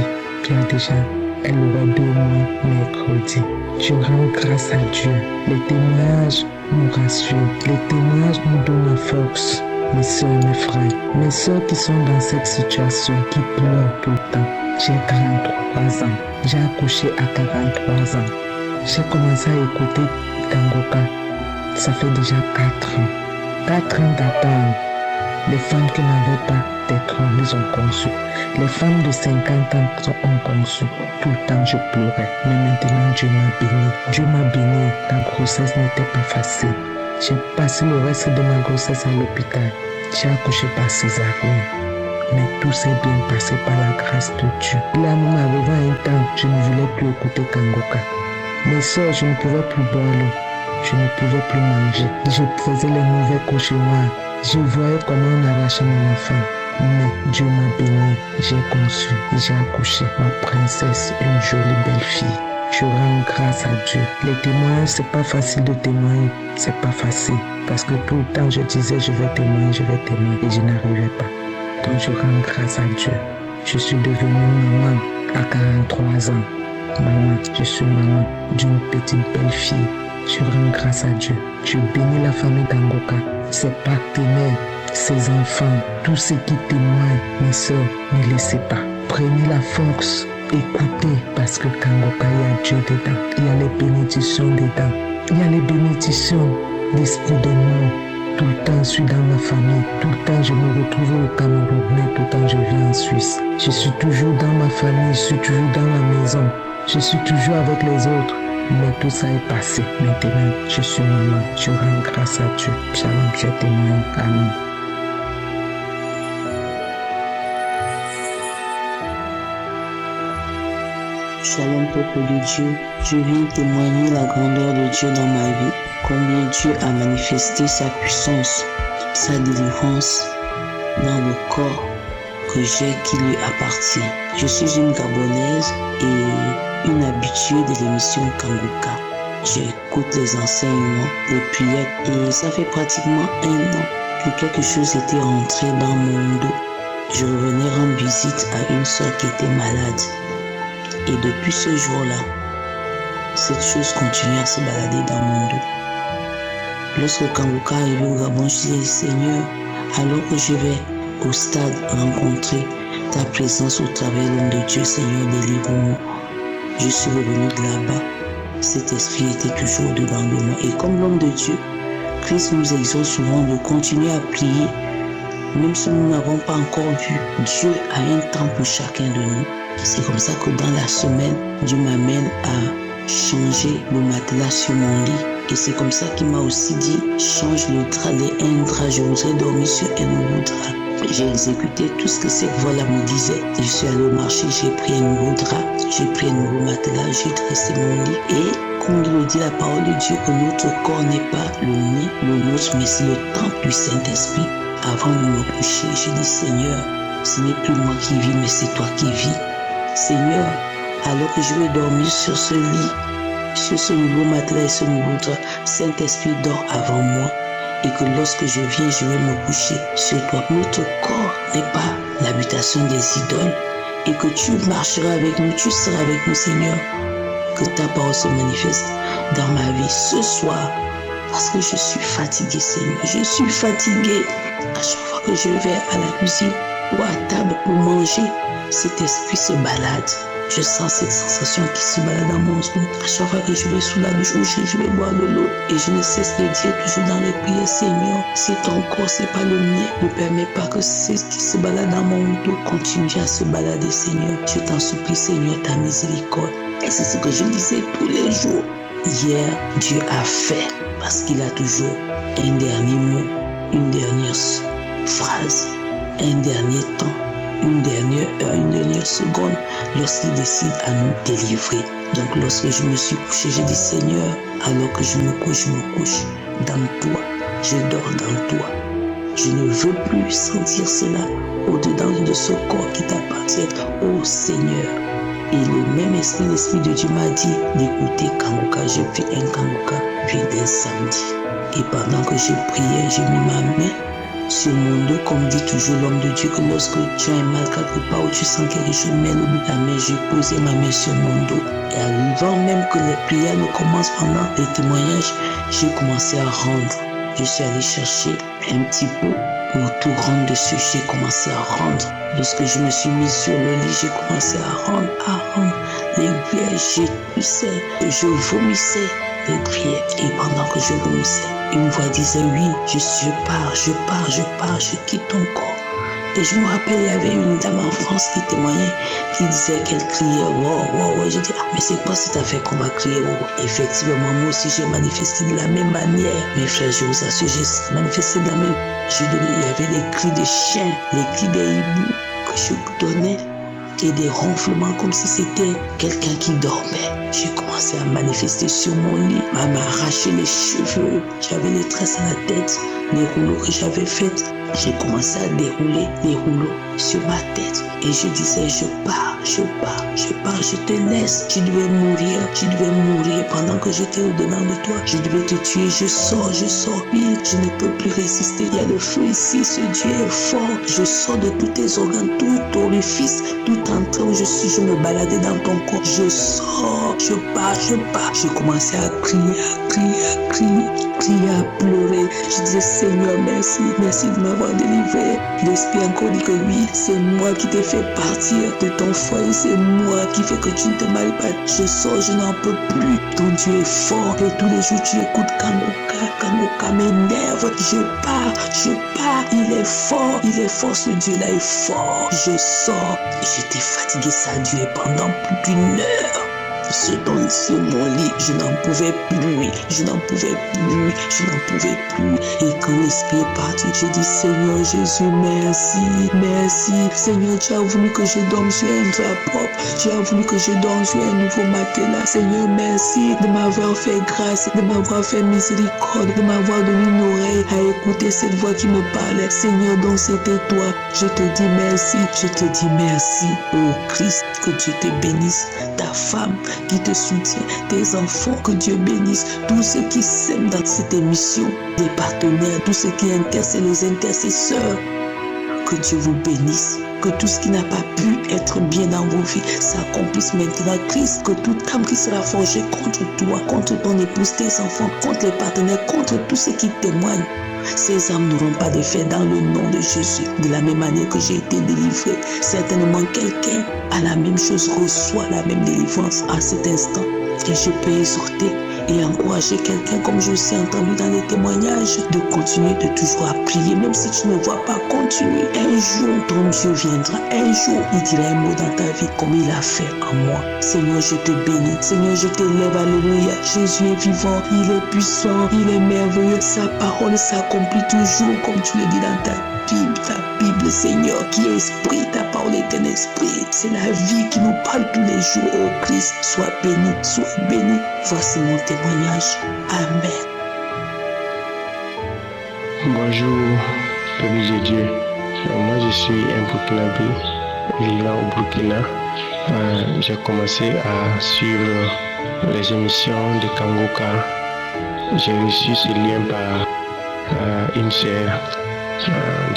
qui a déjà, elle aura 2 mois mercredi. Je rends grâce à Dieu. Les témoignages nous rassurent. Les témoignages nous donnent la force. Mes soeurs, mes frères, mes soeurs qui sont dans cette situation, qui pleurent tout le temps. J'ai 43 ans. J'ai accouché à 43 ans. J'ai commencé à écouter Kangoka. Ça fait déjà 4 ans. 4 ans d'attendre. Les femmes qui n'avaient pas d'être elles ont conçu. Les femmes de 50 ans ont conçu. Tout le temps je pleurais. Mais maintenant Dieu m'a béni. Dieu m'a béni. La grossesse n'était pas facile. J'ai passé le reste de ma grossesse à l'hôpital. J'ai accouché par césarienne. Mais tout s'est bien passé par la grâce de Dieu. Là, nous arrivé à un temps, je ne voulais plus écouter Kangoka. Mes soeurs, je ne pouvais plus boire l'eau. Je ne pouvais plus manger. Je faisais les mauvais cauchemars. Je voyais comment on arrachait mon enfant. Mais Dieu m'a béni. J'ai conçu et j'ai accouché ma princesse, une jolie belle fille. Je rends grâce à Dieu. Les témoignages, c'est pas facile de témoigner. C'est pas facile. Parce que tout le temps, je disais, je vais témoigner. Et je n'arrivais pas. Donc, je rends grâce à Dieu. Je suis devenue maman à 43 ans. Maman, je suis maman d'une petite belle fille. Je rends grâce à Dieu. Je bénis la famille Kangoka, ses partenaires, ses enfants, tous ceux qui témoignent. Mes soeurs, ne laissez pas. Prenez la force. Écoutez, parce que Kangoka, il y a Dieu dedans. Il y a les bénédictions dedans. Il y a les bénédictions d'esprit de mort. Tout le temps, je suis dans ma famille. Tout le temps, je me retrouve au Cameroun. Mais tout le temps, je viens en Suisse. Je suis toujours dans ma famille. Je suis toujours dans la maison. Je suis toujours avec les autres. Mais tout ça est passé. Maintenant, je suis maman. Je rends grâce à Dieu. Shalom, je témoigne. Amen. Shalom, peuple de Dieu. Je viens témoigner la grandeur de Dieu dans ma vie. Combien Dieu a manifesté sa puissance, sa délivrance dans le corps que j'ai qui lui appartient. Je suis une Gabonaise et une habituée de l'émission Kangoka. J'écoute les enseignements, les prières et ça fait pratiquement 1 an que quelque chose était rentré dans mon dos. Je revenais rendre visite à une soeur qui était malade. Et depuis ce jour-là, cette chose continue à se balader dans mon dos. Lorsque Kangoka arrive au Gabon, je disais, Seigneur, alors que je vais au stade rencontrer ta présence au travers de l'homme de Dieu, Seigneur, délivre-moi. Je suis revenu de là-bas. Cet esprit était toujours devant de moi. Et comme l'homme de Dieu, Christ nous exhorte souvent de continuer à prier. Même si nous n'avons pas encore vu, Dieu a un temps pour chacun de nous. C'est comme ça que dans la semaine, Dieu m'amène à changer le matelas sur mon lit. Et c'est comme ça qu'il m'a aussi dit, change le drap de un drap, je voudrais dormir sur un nouveau drap. J'ai exécuté tout ce que cette voix-là me disait. Je suis allé au marché, j'ai pris un nouveau drap, j'ai pris un nouveau matelas, j'ai dressé mon lit. Et comme le dit la parole de Dieu, que notre corps n'est pas le mien, le nôtre, mais c'est le temple du Saint-Esprit. Avant de me coucher, j'ai dit, Seigneur, ce n'est plus moi qui vis, mais c'est toi qui vis. Seigneur, alors que je vais dormir sur ce lit, sur ce nouveau matelas et ce nouveau drap, Saint-Esprit dort avant moi. Et que lorsque je viens, je vais me coucher sur toi. Notre corps n'est pas l'habitation des idoles. Et que tu marcheras avec nous, tu seras avec nous, Seigneur. Que ta parole se manifeste dans ma vie ce soir. Parce que je suis fatigué, Seigneur. Je suis fatigué. À chaque fois que je vais à la cuisine ou à table pour manger, cet esprit se balade. Je sens cette sensation qui se balade dans mon dos. À chaque fois que je vais sous la douche ou je vais boire de l'eau. Et je ne cesse de dire toujours dans les prières, Seigneur, si ton corps c'est pas le mien, ne permets pas que ce qui se balade dans mon dos continue à se balader, Seigneur. Je t'en supplie, Seigneur, ta miséricorde. Et c'est ce que je disais tous les jours. Hier, Dieu a fait parce qu'il a toujours un dernier mot, une dernière phrase, un dernier temps, une dernière heure, une dernière seconde lorsqu'il décide à nous délivrer. Donc lorsque je me suis couché, j'ai dit Seigneur, alors que je me couche dans toi, je dors dans toi. Je ne veux plus sentir cela au-dedans de ce corps qui t'appartient, ô Seigneur. Et le même esprit, l'Esprit de Dieu m'a dit d'écouter Kangoka. J'ai fait un Kangoka puis un samedi. Et pendant que je priais, j'ai mis ma main sur mon dos, comme dit toujours l'homme de Dieu, que lorsque tu as un mal quelque part où tu sens quelque chose, mets le bout de la main, j'ai posé ma main sur mon dos. Et avant même que les prières ne commencent pendant les témoignages, j'ai commencé à rendre. Je suis allé chercher un petit pot pour tout rendre dessus. J'ai commencé à rendre. Lorsque je me suis mis sur le lit, j'ai commencé à rendre les prières. J'épuisais, je vomissais les prières. Et pendant que je vomissais, une voix disait oui, je pars, je quitte ton corps. Et je me rappelle, il y avait une dame en France qui témoignait, qui disait qu'elle criait wow. Je dis, mais c'est quoi cette affaire qu'on va crier wow? Effectivement, moi aussi j'ai manifesté de la même manière. Mes frères, je vous assure, j'ai manifesté de la même. Il y avait les cris des chiens, les cris des hiboux que je donnais et des ronflements comme si c'était quelqu'un qui dormait. J'ai commencé à manifester sur mon lit, à m'arracher les cheveux. J'avais les tresses à la tête, les rouleaux que j'avais faits. J'ai commencé à dérouler les rouleaux sur ma tête. Et je disais, je pars, je te laisse. Tu devais mourir pendant que j'étais au-dedans de toi. Je devais te tuer, je sors, vite, je ne peux plus résister. Il y a le feu ici, ce Dieu est fort. Je sors de tous tes organes, tout orifice, tout entrée où je me baladais dans ton corps. Je sors, je pars. J'ai commencé à crier, à pleurer. Je disais, Seigneur, merci de m'avoir délivré. L'Esprit encore dit que oui, c'est moi qui t'ai fait partir de ton foyer, c'est moi qui fais que tu ne te maries pas. Je sors, je n'en peux plus. Ton Dieu est fort et tous les jours tu écoutes Kangoka m'énerve. Je pars, il est fort, ce Dieu-là est fort. Je sors, j'étais fatigué, ça a duré pendant plus d'1 heure. Ce dont sur mon lit, je n'en pouvais plus. Et quand l'Esprit est parti, je dis Seigneur Jésus, merci. Seigneur, tu as voulu que je dorme sur un drap propre. Tu as voulu que je dorme sur un nouveau matelas. Seigneur, merci de m'avoir fait grâce, de m'avoir fait miséricorde, de m'avoir donné une oreille à écouter cette voix qui me parlait. Seigneur, donc c'était toi. Je te dis merci. Oh Christ, que Dieu te bénisse. Ta femme qui te soutient, tes enfants, que Dieu bénisse tous ceux qui s'aiment dans cette émission, les partenaires, tous ceux qui intercèdent, les intercesseurs, que Dieu vous bénisse, que tout ce qui n'a pas pu être bien dans vos vies s'accomplisse maintenant, Christ, que toute âme qui sera forgée contre toi, contre ton épouse, tes enfants, contre les partenaires, contre tous ceux qui témoignent, ces âmes n'auront pas d'effet dans le nom de Jésus. De la même manière que j'ai été délivré, certainement quelqu'un a la même chose, reçoit la même délivrance à cet instant. Et je peux exhorter et encourager quelqu'un, comme je aussi entendu dans les témoignages, de continuer de toujours à prier, même si tu ne vois pas, continue. Un jour, ton Dieu viendra. Un jour, il dira un mot dans ta vie, comme il a fait en moi. Seigneur, je te bénis. Seigneur, je t'élève. Alléluia. Jésus est vivant. Il est puissant. Il est merveilleux. Sa parole s'accomplit toujours, comme tu le dis dans ta Bible, Seigneur, qui est esprit. Ta parole est un esprit. C'est la vie qui nous parle tous les jours. Oh Christ, sois béni. Voici mon témoignage. Amen. Bonjour, peuple de Dieu. Moi, je suis un Burkinabé vivant au Burkina. J'ai commencé à suivre les émissions de Kangoka. J'ai reçu ce lien par une sœur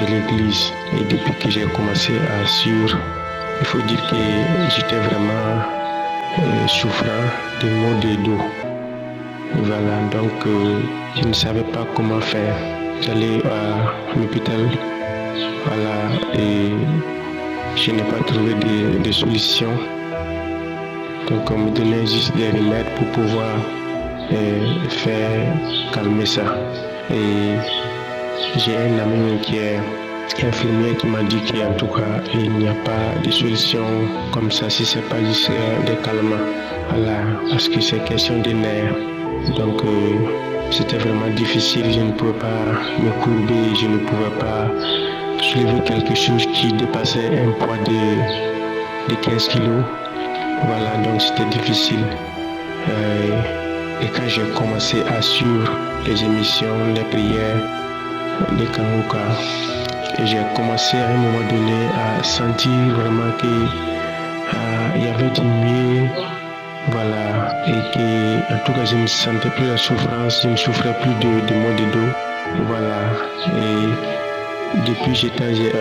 de l'église. Et depuis que j'ai commencé à suivre, il faut dire que j'étais vraiment souffrant de maux de dos. Voilà, donc je ne savais pas comment faire. J'allais à l'hôpital, voilà, et je n'ai pas trouvé de solution. Donc on me donnait juste des remèdes pour pouvoir faire calmer ça. Et j'ai un ami qui est infirmier qui m'a dit qu'en tout cas il n'y a pas de solution comme ça si c'est pas juste des calmants. Voilà, parce que c'est question de nerfs. Donc c'était vraiment difficile, je ne pouvais pas me courber, je ne pouvais pas soulever quelque chose qui dépassait un poids de 15 kilos. Voilà, donc c'était difficile. Et quand j'ai commencé à suivre les émissions, les prières de Kangoka, j'ai commencé à un moment donné à sentir vraiment qu'il y avait du mieux. Voilà, et que en tout cas je ne sentais plus la souffrance, je ne souffrais plus de maux de dos. Voilà, et depuis j'ai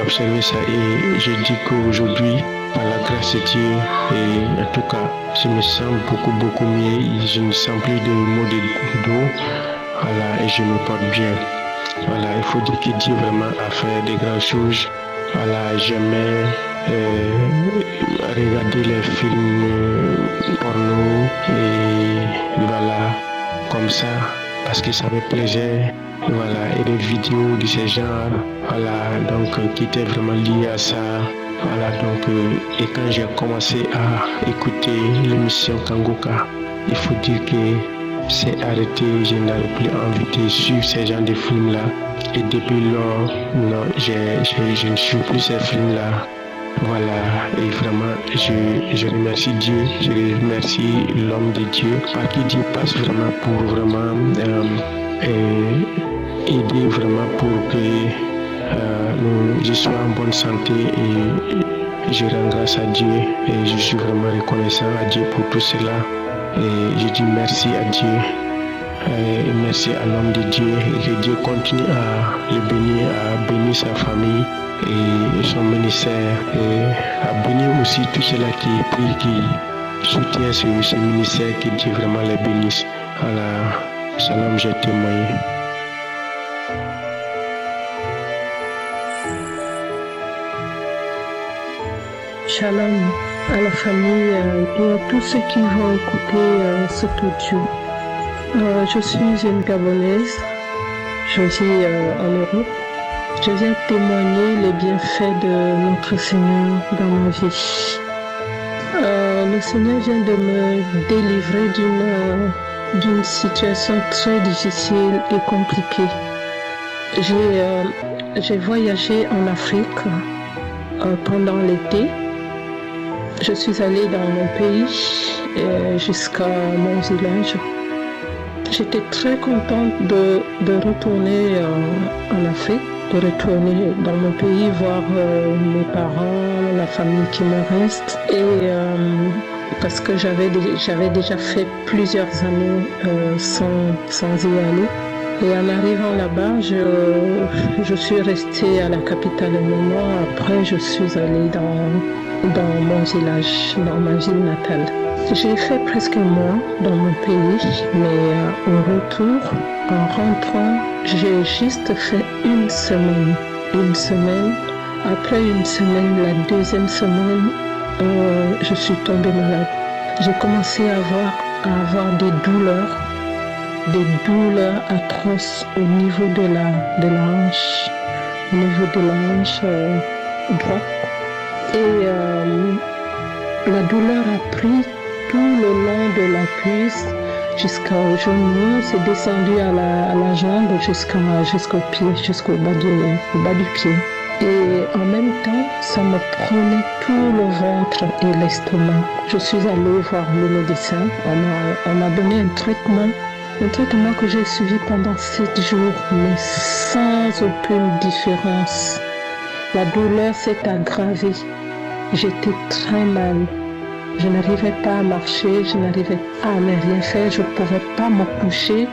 observé ça et je dis qu'aujourd'hui, par la grâce de Dieu, et en tout cas, je me sens beaucoup mieux, je ne sens plus de maux de dos. Voilà, et je me porte bien. Voilà, il faut dire que Dieu vraiment a fait de grandes choses. Voilà, j'aimais regarder les films porno et voilà, comme ça, parce que ça me plaisait. Voilà, et des vidéos de ce genre, voilà, donc qui étaient vraiment liées à ça. Voilà, donc, et quand j'ai commencé à écouter l'émission Kangoka, il faut dire que c'est arrêté, je n'avais plus envie de suivre ces genres de films-là. Et depuis lors, non, je ne suis plus ces films-là. Voilà, et vraiment, je remercie Dieu, je remercie l'homme de Dieu, par qui Dieu passe vraiment pour vraiment aider vraiment pour que je sois en bonne santé et je rends grâce à Dieu et je suis vraiment reconnaissant à Dieu pour tout cela. Et je dis merci à Dieu et merci à l'homme de Dieu et que Dieu continue à le bénir, à bénir sa famille et son ministère et à bénir aussi tout cela qui prie, qui soutient ce ministère, que Dieu vraiment les bénisse. Voilà, shalom, j'ai témoigné. Shalom à la famille et à tous ceux qui vont écouter cet audio. Je suis une Gabonaise, je vis en Europe. Je viens témoigner les bienfaits de notre Seigneur dans ma vie. Le Seigneur vient de me délivrer d'une situation très difficile et compliquée. J'ai voyagé en Afrique pendant l'été. Je suis allée dans mon pays jusqu'à mon village. J'étais très contente de retourner en Afrique, de retourner dans mon pays, voir mes parents, la famille qui me reste. Et parce que j'avais déjà fait plusieurs années sans y aller. Et en arrivant là-bas, je suis restée à la capitale un moment. Après, je suis allée dans mon village, dans ma ville natale. J'ai fait presque un mois dans mon pays, mais au retour, en rentrant, j'ai juste fait une semaine. Après une semaine, la deuxième semaine, je suis tombée malade. J'ai commencé à avoir des douleurs atroces au niveau de la hanche, droite. Et la douleur a pris tout le long de la cuisse jusqu'au genou, c'est descendu à la jambe jusqu'au pied, jusqu'au bas du pied. Et en même temps, ça me prenait tout le ventre et l'estomac. Je suis allée voir le médecin, on m'a donné un traitement que j'ai suivi pendant 7 jours, mais sans aucune différence. La douleur s'est aggravée. J'étais très mal. Je n'arrivais pas à marcher, je n'arrivais pas à ne rien faire, je ne pouvais pas me coucher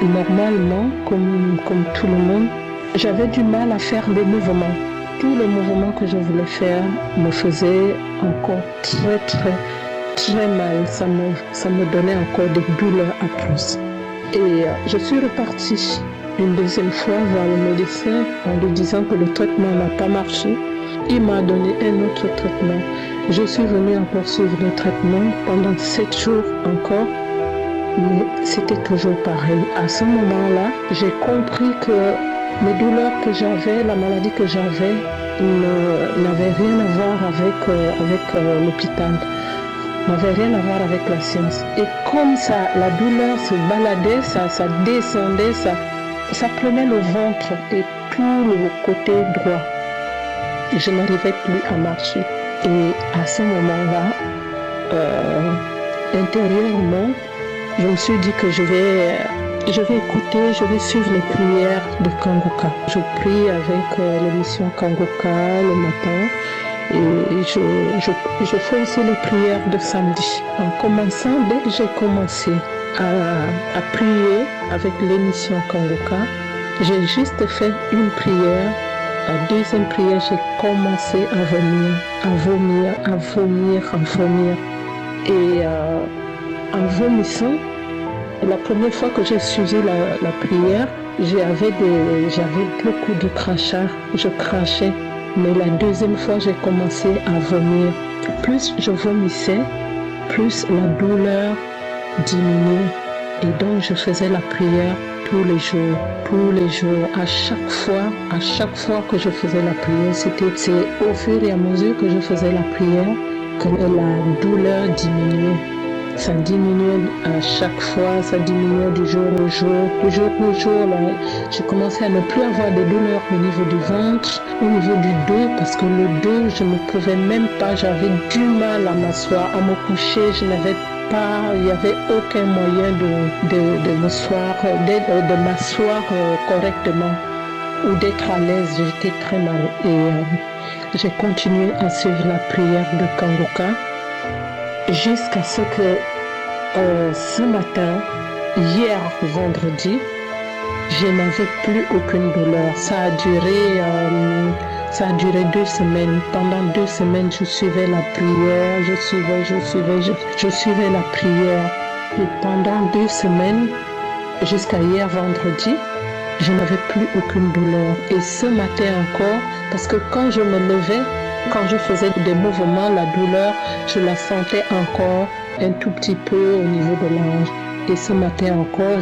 normalement comme tout le monde. J'avais du mal à faire des mouvements. Tous les mouvements que je voulais faire me faisaient encore très mal. Ça me donnait encore des douleurs atroces. Et je suis repartie une deuxième fois voir le médecin en lui disant que le traitement n'a pas marché. Il m'a donné un autre traitement. Je suis venue encore suivre le traitement pendant 7 jours encore, mais c'était toujours pareil. À ce moment-là, j'ai compris que les douleurs que j'avais, la maladie que j'avais, n'avait rien à voir avec l'hôpital, n'avait rien à voir avec la science. Et comme ça, la douleur se baladait, ça descendait, ça prenait le ventre et tout le côté droit. Je n'arrivais plus à marcher. Et à ce moment-là, intérieurement, je me suis dit que je vais écouter, je vais suivre les prières de Kangoka. Je prie avec l'émission Kangoka le matin et je fais aussi les prières de samedi. En commençant, dès que j'ai commencé à prier avec l'émission Kangoka, j'ai juste fait une prière. La deuxième prière, j'ai commencé à vomir. Et en vomissant, la première fois que j'ai suivi la prière, j'avais beaucoup de crachats, je crachais. Mais la deuxième fois, j'ai commencé à vomir. Plus je vomissais, plus la douleur diminuait. Et donc, je faisais la prière tous les jours. À chaque fois que je faisais la prière, c'est au fur et à mesure que je faisais la prière que la douleur diminuait. Ça diminuait à chaque fois, ça diminuait du jour au jour. Là, j'ai commencé à ne plus avoir de douleur au niveau du ventre, au niveau du dos, parce que le dos, je ne pouvais même pas, j'avais du mal à m'asseoir, à me coucher, il n'y avait aucun moyen de m'asseoir correctement ou d'être à l'aise. J'étais très mal et j'ai continué à suivre la prière de Kangoka jusqu'à ce que ce matin, hier vendredi, je n'avais plus aucune douleur. Ça a duré 2 semaines. Pendant 2 semaines, je suivais la prière, je suivais la prière. Et pendant 2 semaines, jusqu'à hier vendredi, je n'avais plus aucune douleur. Et ce matin encore, parce que quand je me levais, quand je faisais des mouvements, la douleur, je la sentais encore un tout petit peu au niveau de l'ange. Et ce matin encore,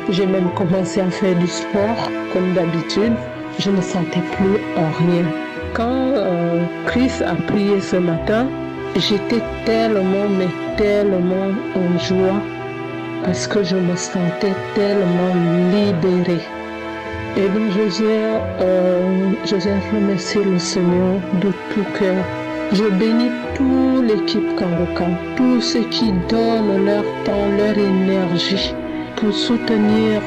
j'ai même commencé à faire du sport comme d'habitude. Je ne sentais plus rien. Quand Chris a prié ce matin, j'étais tellement en joie parce que je me sentais tellement libérée. Et donc je viens remercier le Seigneur de tout cœur. Je bénis toute l'équipe Kangoka, tous ceux qui donnent leur temps, leur énergie pour soutenir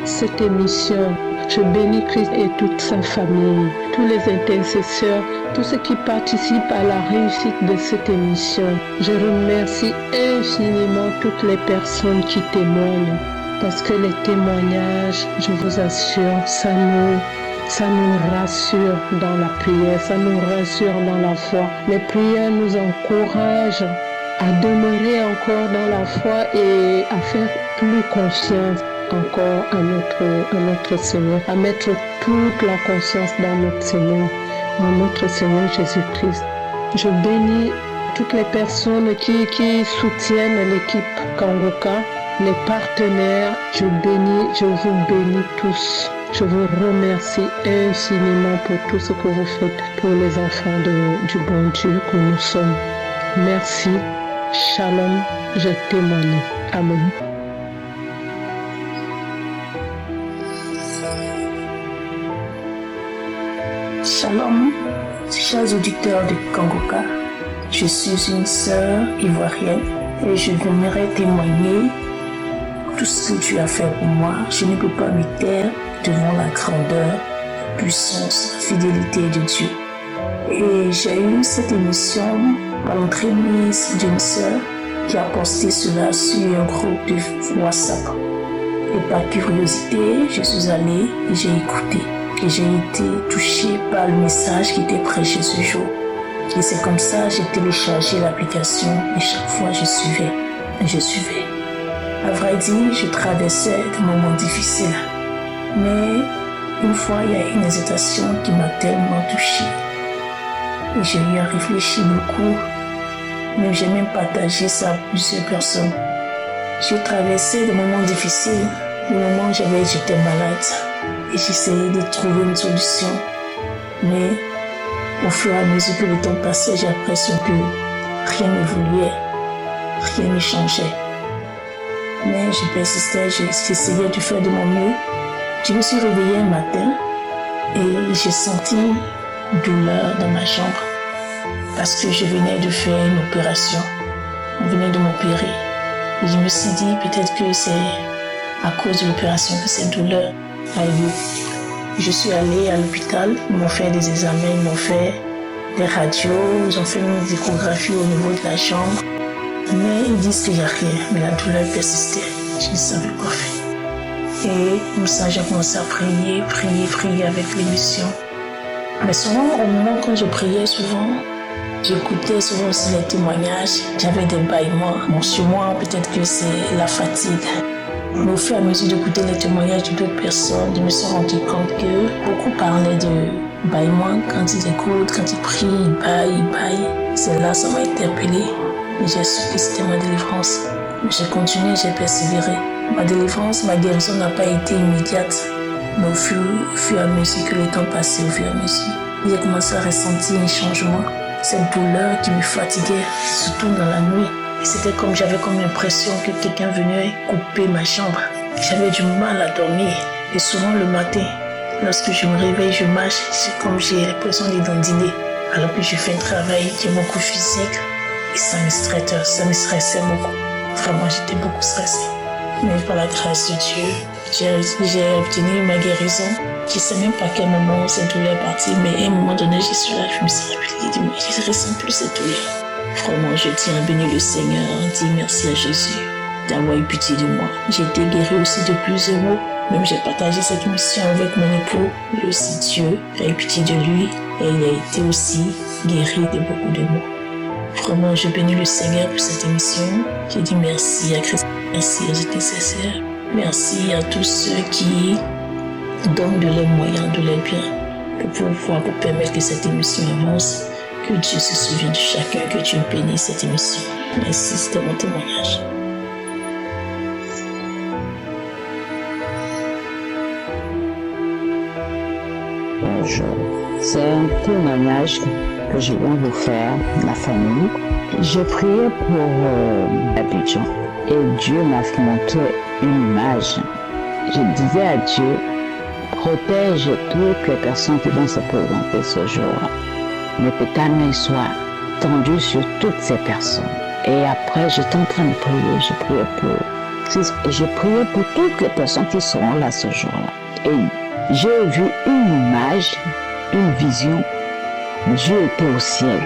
cette émission. Je bénis Christ et toute sa famille, tous les intercesseurs, tous ceux qui participent à la réussite de cette émission. Je remercie infiniment toutes les personnes qui témoignent, parce que les témoignages, je vous assure, ça nous rassure dans la prière, ça nous rassure dans la foi. Les prières nous encouragent à demeurer encore dans la foi et à faire plus confiance encore à notre Seigneur, à mettre toute la confiance dans notre Seigneur Jésus-Christ. Je bénis toutes les personnes qui soutiennent l'équipe Kangoka, les partenaires. Je vous bénis tous. Je vous remercie infiniment pour tout ce que vous faites pour les enfants du bon Dieu que nous sommes. Merci. Shalom. Je témoigne. Amen. Shalom, chers auditeurs de Kangoka. Je suis une sœur ivoirienne et je voudrais témoigner tout ce que Dieu a fait pour moi. Je ne peux pas me taire devant la grandeur, la puissance, la fidélité de Dieu. Et j'ai eu cette émission par l'entremise d'une sœur qui a posté cela sur un groupe de WhatsApp. Et par curiosité, je suis allée et j'ai écouté. Et j'ai été touchée par le message qui était prêché ce jour. Et c'est comme ça que j'ai téléchargé l'application et chaque fois je suivais. À vrai dire, je traversais des moments difficiles. Mais une fois, il y a une hésitation qui m'a tellement touchée. Et j'ai eu à réfléchir beaucoup. Mais j'ai même partagé ça à plusieurs personnes. J'ai traversé des moments difficiles, des moments où j'étais malade. Et j'essayais de trouver une solution. Mais au fur et à mesure que le temps passait, j'ai l'impression que rien n'évoluait, rien ne changeait. Mais je persistais, j'essayais de faire de mon mieux. Je me suis réveillée un matin et j'ai senti une douleur dans ma jambe parce que je venais de faire une opération. On venait de m'opérer. Et je me suis dit peut-être que c'est à cause de l'opération que cette douleur a eu. Je suis allée à l'hôpital, ils m'ont fait des examens, ils m'ont fait des radios, ils ont fait une échographie au niveau de la jambe. Mais ils disent qu'il n'y a rien, mais la douleur persistait. Je ne savais quoi faire. Et comme ça, j'ai commencé à prier avec l'émission. Mais souvent, au moment quand je priais, j'écoutais souvent aussi les témoignages. J'avais des bâillements. Bon, sur moi, peut-être que c'est la fatigue. Mais au fur et à mesure d'écouter les témoignages d'autres personnes, je me suis rendu compte que beaucoup parlaient de bâillements. Quand ils écoutent, quand ils prient, ils baillent. C'est là, ça m'a interpellée. Et j'ai su que c'était ma délivrance. J'ai continué, j'ai persévéré. Ma délivrance, ma guérison n'a pas été immédiate. Mais au fur et à mesure que le temps passait, au fur et à mesure, j'ai commencé à ressentir un changement. Cette douleur qui me fatiguait, surtout dans la nuit. Et c'était comme j'avais l'impression que quelqu'un venait couper ma chambre. J'avais du mal à dormir. Et souvent le matin, lorsque je me réveille, je marche, c'est comme j'ai l'impression d'être dandiner. Alors que je fais un travail qui est beaucoup physique. Et ça me stressait beaucoup. Vraiment, j'étais beaucoup stressée. Mais par la grâce de Dieu, j'ai obtenu ma guérison. Je ne sais même pas à quel moment cette douleur est partie, mais à un moment donné, je suis là, je me suis rappelée, je ne ressens plus cette douleur. Vraiment, je tiens à bénir le Seigneur, dire merci à Jésus d'avoir eu pitié de moi. J'ai été guérie aussi de plusieurs maux. Même j'ai partagé cette mission avec mon époux. Et aussi Dieu a eu pitié de lui et il a été aussi guéri de beaucoup de maux. Vraiment, je bénis le Seigneur pour cette émission. Je dis merci à Christ, merci aux intercesseurs, merci à tous ceux qui donnent de leurs moyens, de leurs biens, pour permettre que cette émission avance. Que Dieu se souvienne de chacun, que Dieu bénisse cette émission. Merci, c'était mon témoignage. Bonjour, c'est un témoignage que je viens vous faire, ma famille. Je priais pour Abidjan et Dieu m'a montré une image. Je disais à Dieu, protège toutes les personnes qui vont se présenter ce jour. Mais que ta main soit tendue sur toutes ces personnes. Et après, j'étais en train de prier, je priais pour Christ et je priais pour toutes les personnes qui seront là ce jour-là. Et j'ai vu une image, une vision. Dieu était au ciel.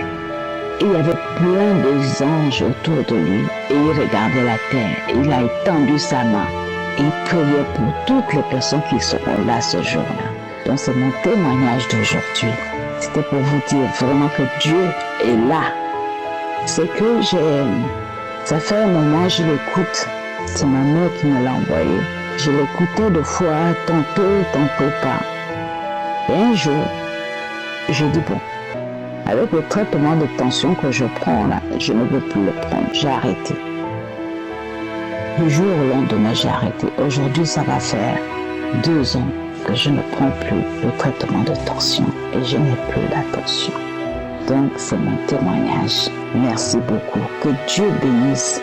Et il y avait plein d'anges autour de lui. Et il regardait la terre. Et il a étendu sa main. Et il priait pour toutes les personnes qui seront là ce jour-là. Donc c'est mon témoignage d'aujourd'hui. C'était pour vous dire vraiment que Dieu est là. C'est que ça fait un moment, je l'écoute. C'est ma mère qui me l'a envoyé. Je l'écoutais de fois, tantôt pas. Et un jour, je dis bon, avec le traitement de tension que je prends là, je ne veux plus le prendre. J'ai arrêté. Du jour au lendemain, j'ai arrêté. Aujourd'hui, ça va faire 2 ans que je ne prends plus le traitement de tension et je n'ai plus la tension. Donc, c'est mon témoignage. Merci beaucoup. Que Dieu bénisse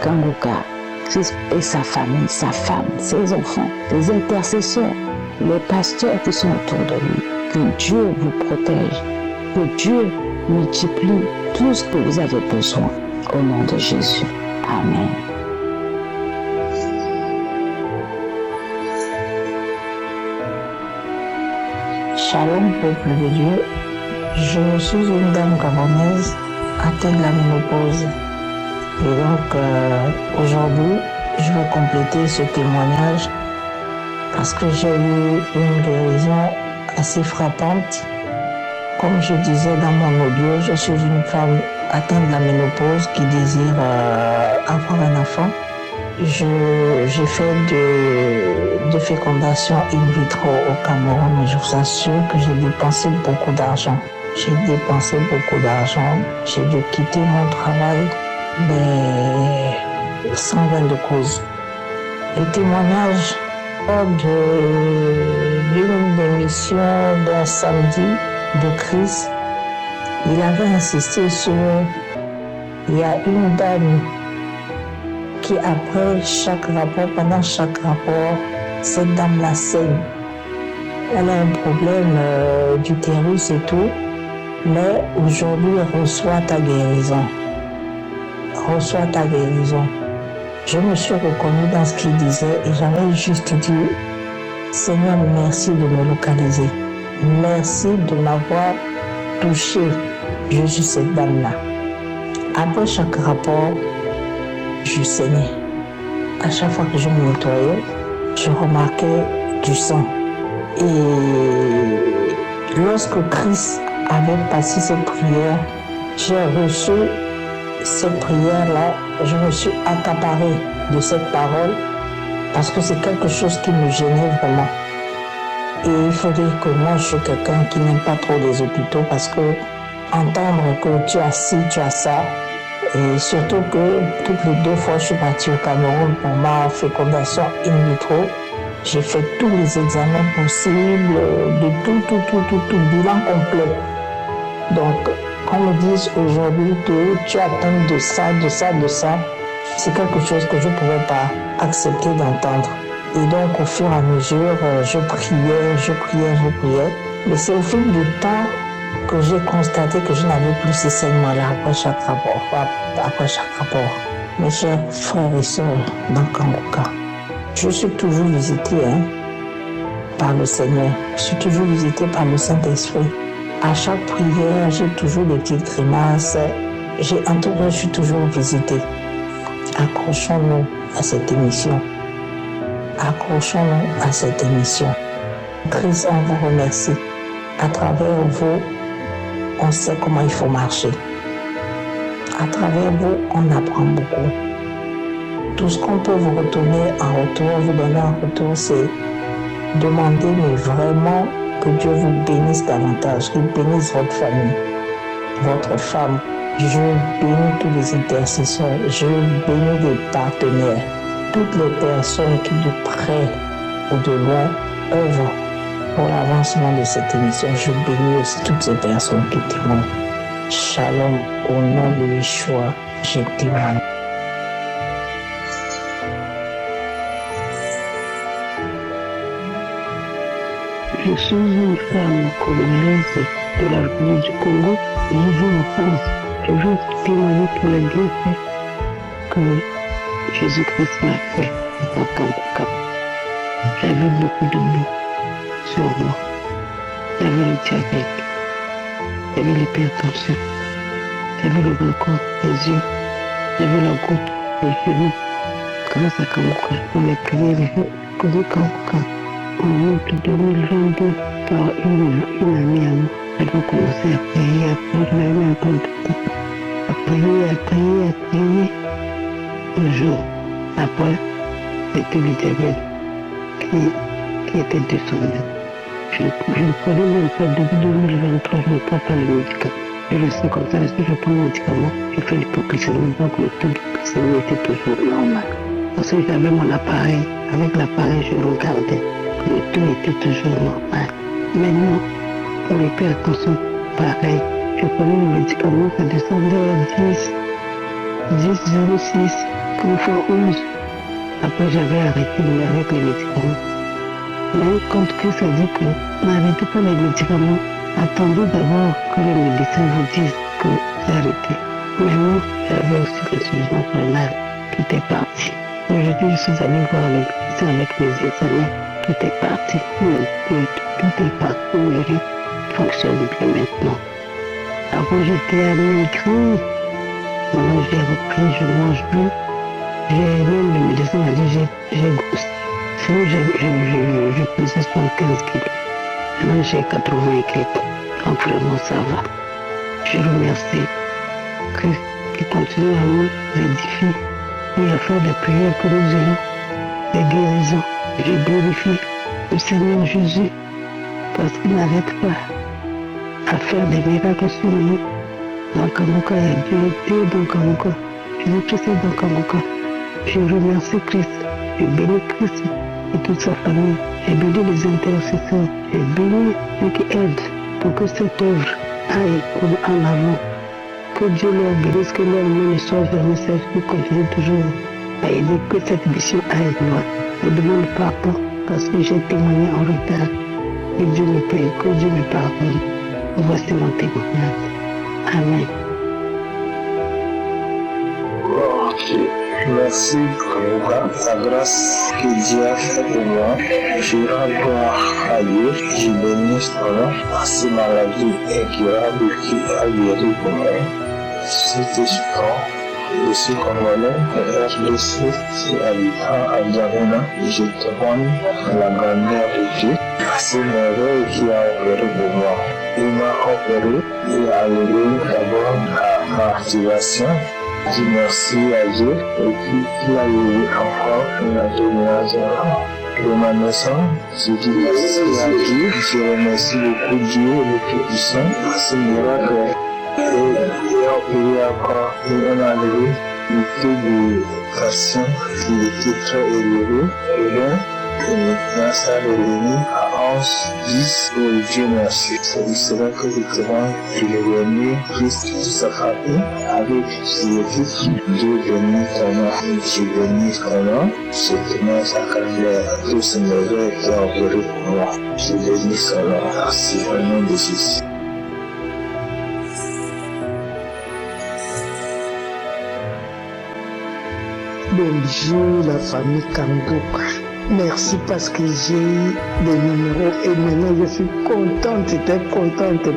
Kanguka, Christ et sa famille, sa femme, ses enfants, les intercesseurs, les pasteurs qui sont autour de lui. Que Dieu vous protège. Que Dieu multiplie tout ce que vous avez besoin. Au nom de Jésus. Amen. Shalom, peuple de Dieu. Je suis une dame gabonaise atteinte de la ménopause. Et donc, aujourd'hui, je vais compléter ce témoignage parce que j'ai eu une guérison assez frappante. Comme je disais dans mon audio, je suis une femme atteinte de la ménopause qui désire avoir un enfant. J'ai fait de fécondation in vitro au Cameroun, mais je vous assure que j'ai dépensé beaucoup d'argent. J'ai dépensé beaucoup d'argent. J'ai dû quitter mon travail, mais sans gain de cause. Le témoignage d'une émission d'un samedi de Christ, il avait insisté sur... Il y a une dame qui, après chaque rapport, pendant chaque rapport, cette dame-là saigne. Elle a un problème d'utérus et tout, mais aujourd'hui, reçoit ta guérison. Reçois ta guérison. Je me suis reconnue dans ce qu'il disait et j'avais juste dit, Seigneur, merci de me localiser. Merci de m'avoir touché. Je suis cette dame-là. Après chaque rapport, je saignais. À chaque fois que je me nettoyais, je remarquais du sang. Et lorsque Christ avait passé cette prière, j'ai reçu cette prière-là, je me suis accaparée de cette parole parce que c'est quelque chose qui me gênait vraiment. Et il faudrait que moi, je suis quelqu'un qui n'aime pas trop les hôpitaux parce que entendre que tu as ci, tu as ça, et surtout que toutes les 2 fois, je suis partie au Cameroun pour ma fécondation in vitro. J'ai fait tous les examens possibles, de tout, bilan complet. Donc, qu'on me dise aujourd'hui que tu as atteint de ça, c'est quelque chose que je ne pouvais pas accepter d'entendre. Et donc, au fur et à mesure, je priais. Mais c'est au fil du temps que j'ai constaté que je n'avais plus ces saignements-là après chaque rapport. Mes chers frères et sœurs dans Kangoka, je suis toujours visité par le Seigneur. Je suis toujours visité par le Saint-Esprit. À chaque prière, j'ai toujours des petites grimaces. En tout cas, je suis toujours visité. Accrochons-nous à cette émission. Christ, on vous remercie. À travers vous, on sait comment il faut marcher. À travers vous, on apprend beaucoup. Tout ce qu'on peut vous retourner en retour, vous donner en retour, c'est demander, mais vraiment, que Dieu vous bénisse davantage, qu'il bénisse votre famille, votre femme. Je bénis tous les intercesseurs, je bénis les partenaires, toutes les personnes qui de près ou de loin œuvrent pour l'avancement de cette émission. Je bénis aussi toutes ces personnes qui témoignent. Shalom, au nom de Yeshua, je témoigne. Je suis une femme congolaise de la République du Congo et je vis en France. Je veux témoigner pour les bienfaits que Jésus-Christ m'a fait en Kangoka. J'avais beaucoup de boue sur moi. J'avais le diabète, j'avais l'hypertension, j'avais le glaucome des yeux, j'avais la goutte des genoux. Grâce à Kangoka, on a prié les gens que de Kangoka. En août 2022, par une amie à moi, elle a commencé à prier, je l'avais mis un peu de temps. À prier. Un jour, après, c'était le diabète qui était descendu. Je ne prenais même pas depuis 2023, je ne prends pas les médicaments. Je le sais comme ça, parce que je prends les médicaments, je fais l'hypoglycémie, donc le taux de glycémie était toujours normal. Parce que j'avais mon appareil, avec l'appareil je regardais. Le taux était toujours normal. Maintenant, pour l'hypertension, pareil. Je prenais le médicament, ça descendait à 10,06, comme fois 11. Après, j'avais arrêté avec les médicaments. Mais quand Christ a dit que n'arrêtez pas les médicaments, attendez d'abord que les médecins vous disent que c'est arrêté. Mais moi, j'avais aussi l'insuffisance rénale qui était partie. Aujourd'hui, je suis allée voir le médecin avec mes examens. Tout est parti, tout est parti, mais il fonctionne bien maintenant. Avant j'étais amaigrie, maintenant j'ai repris, je mange plus. Même le médecin m'a dit j'ai grossi. Sinon je pesais 75 kilos. Maintenant j'ai 80 kilos. Donc vraiment ça va. Je remercie Christ qui continue à nous édifier et à faire des prières que nous ayons, des guérisons. Je glorifie le Seigneur Jésus parce qu'il n'arrête pas à faire des miracles sur nous. Dans Kangoka, il y a Dieu dans Kangoka. Jésus-Christ est dans Kangoka. Je remercie Christ. Je bénis Christ et toute sa famille. Je bénis les intercesseurs. Je bénis ceux qui aident pour que cette œuvre aille en avant. Que Dieu leur bénisse, que leur main ne soit jamais sèche, qu'ils continuent toujours à aider, que cette mission aille loin. Je demande pardon parce que j'ai témoigné en retard. Que Dieu me paye, que Dieu me pardonne. Voici mon témoignage. Amen. Merci pour la grâce que Dieu a fait pour moi. Je rends gloire à Dieu. Je bénis son nom. Cette maladie incurable qui a guéri pour moi. C'était souffrant. Je suis congolais, RDC, c'est habitant à Djamena. Je témoigne la grandeur de Dieu. C'est merveille qui a opéré pour moi. Il m'a opéré et a levé d'abord à ma activation. Je dis merci à Dieu et puis il a levé encore la domination de ma naissance. Je dis merci à Dieu. Je remercie beaucoup Dieu, le Tout-Puissant, à ce miracle. Et il a opéré encore et on a levé le taux de passion qui était très élevé. Et maintenant ça est revenu à 11, 10, et Dieu merci. C'est cela que je témoigne, je l'ai venu, Christ, toute sa famille, avec ses équipes. Dieu bénit ton nom, je bénis ton nom, je témoigne sa carrière à tous ces merveilles qui ont opéré pour moi. Je bénis son nom, merci au nom de Jésus. Bonjour la famille Kangoka. Merci parce que j'ai eu des numéros et maintenant je suis contente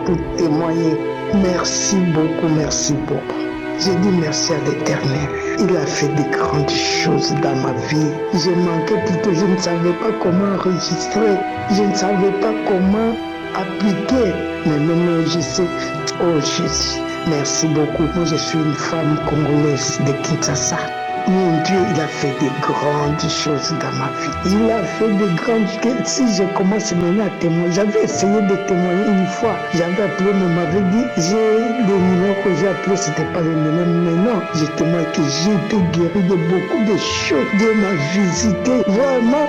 pour témoigner. Merci beaucoup, merci beaucoup. J'ai dit merci à l'Éternel. Il a fait de grandes choses dans ma vie. J'ai manqué plutôt, je ne savais pas comment enregistrer, je ne savais pas comment appliquer. Mais maintenant je sais, oh Jésus, merci beaucoup. Moi je suis une femme congolaise de Kinshasa. Mon Dieu, il a fait de grandes choses dans ma vie. Il a fait de grandes choses. Si je commence maintenant à témoigner, j'avais essayé de témoigner une fois. J'avais appelé, on m'avait dit, j'ai le numéro que j'ai appelé, c'était pas le numéro. Mais non, je témoigne que j'ai été guéri de beaucoup de choses. Dieu m'a visité. Vraiment,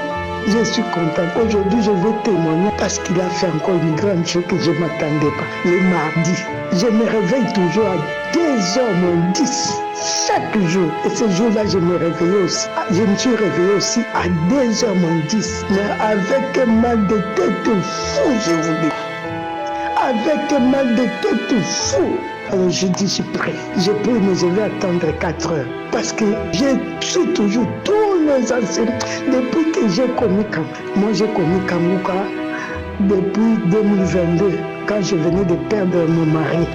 je suis content. Aujourd'hui, je vais témoigner parce qu'il a fait encore une grande chose que je ne m'attendais pas. Le mardi, je me réveille toujours à 2h10. Chaque jour. Et ce jour-là, je me réveillais aussi. Je me suis réveillé aussi à 2h10. Mais avec un mal de tête fou, je vous dis. Avec un mal de tête fou. Alors je dis, je suis prêt. Je peux, mais je vais attendre 4 heures. Parce que je suis toujours tous les enseignants. Depuis que j'ai connu Kangoka. Moi, j'ai connu Kangoka depuis 2022. Quand je venais de perdre mon mari.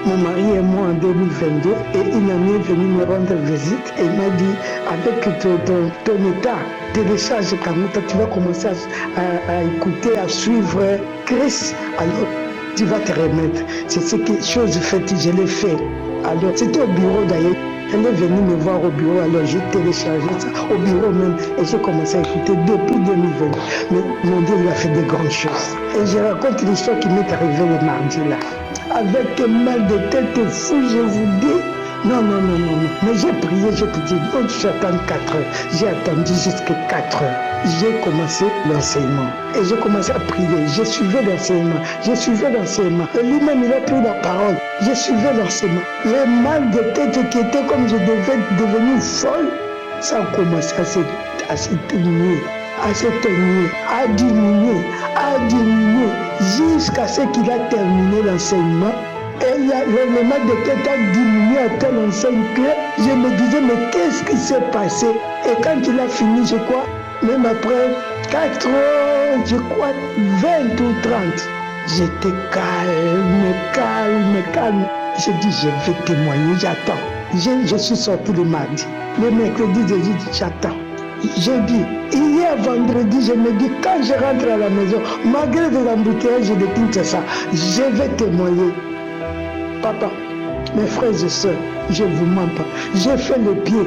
Mon mari est mort en 2022 et une amie est venue me rendre visite et m'a dit, avec ton état, télécharge Kangoka, tu vas commencer à écouter, à suivre Christ. Alors, tu vas te remettre. C'est ce que chose faite, je l'ai fait. Alors, c'était au bureau d'ailleurs. Elle est venue me voir au bureau, alors j'ai téléchargé ça au bureau même et j'ai commencé à écouter depuis 2020. Mais mon Dieu, il a fait de grandes choses. Et je raconte l'histoire qui m'est arrivée le mardi là. Avec un mal de tête fou, je vous dis. Non. Mais j'ai prié, non, j'attends 4 heures. J'ai attendu jusqu'à 4 heures. J'ai commencé l'enseignement. Et j'ai commencé à prier. Je suivais l'enseignement. Et lui-même, il a pris la parole. Je suivais l'enseignement. Le mal de tête qui était comme je devais devenir folle, ça a commencé à s'éteigner. À diminuer, jusqu'à ce qu'il a terminé l'enseignement. Et le mal de tête a diminué à tel enseigne que je me disais, mais qu'est-ce qui s'est passé? Et quand il a fini, je crois, même après 4 heures, je crois 20 ou 30, j'étais calme. J'ai dit, je vais témoigner, j'attends. Je suis sorti le mardi. Le mercredi, j'ai dit, j'attends. J'ai dit, hier vendredi, je me dis, quand je rentre à la maison, malgré les embouteillages de Kinshasa, je vais témoigner. Papa, mes frères et sœurs, je ne vous mens pas. J'ai fait le pied.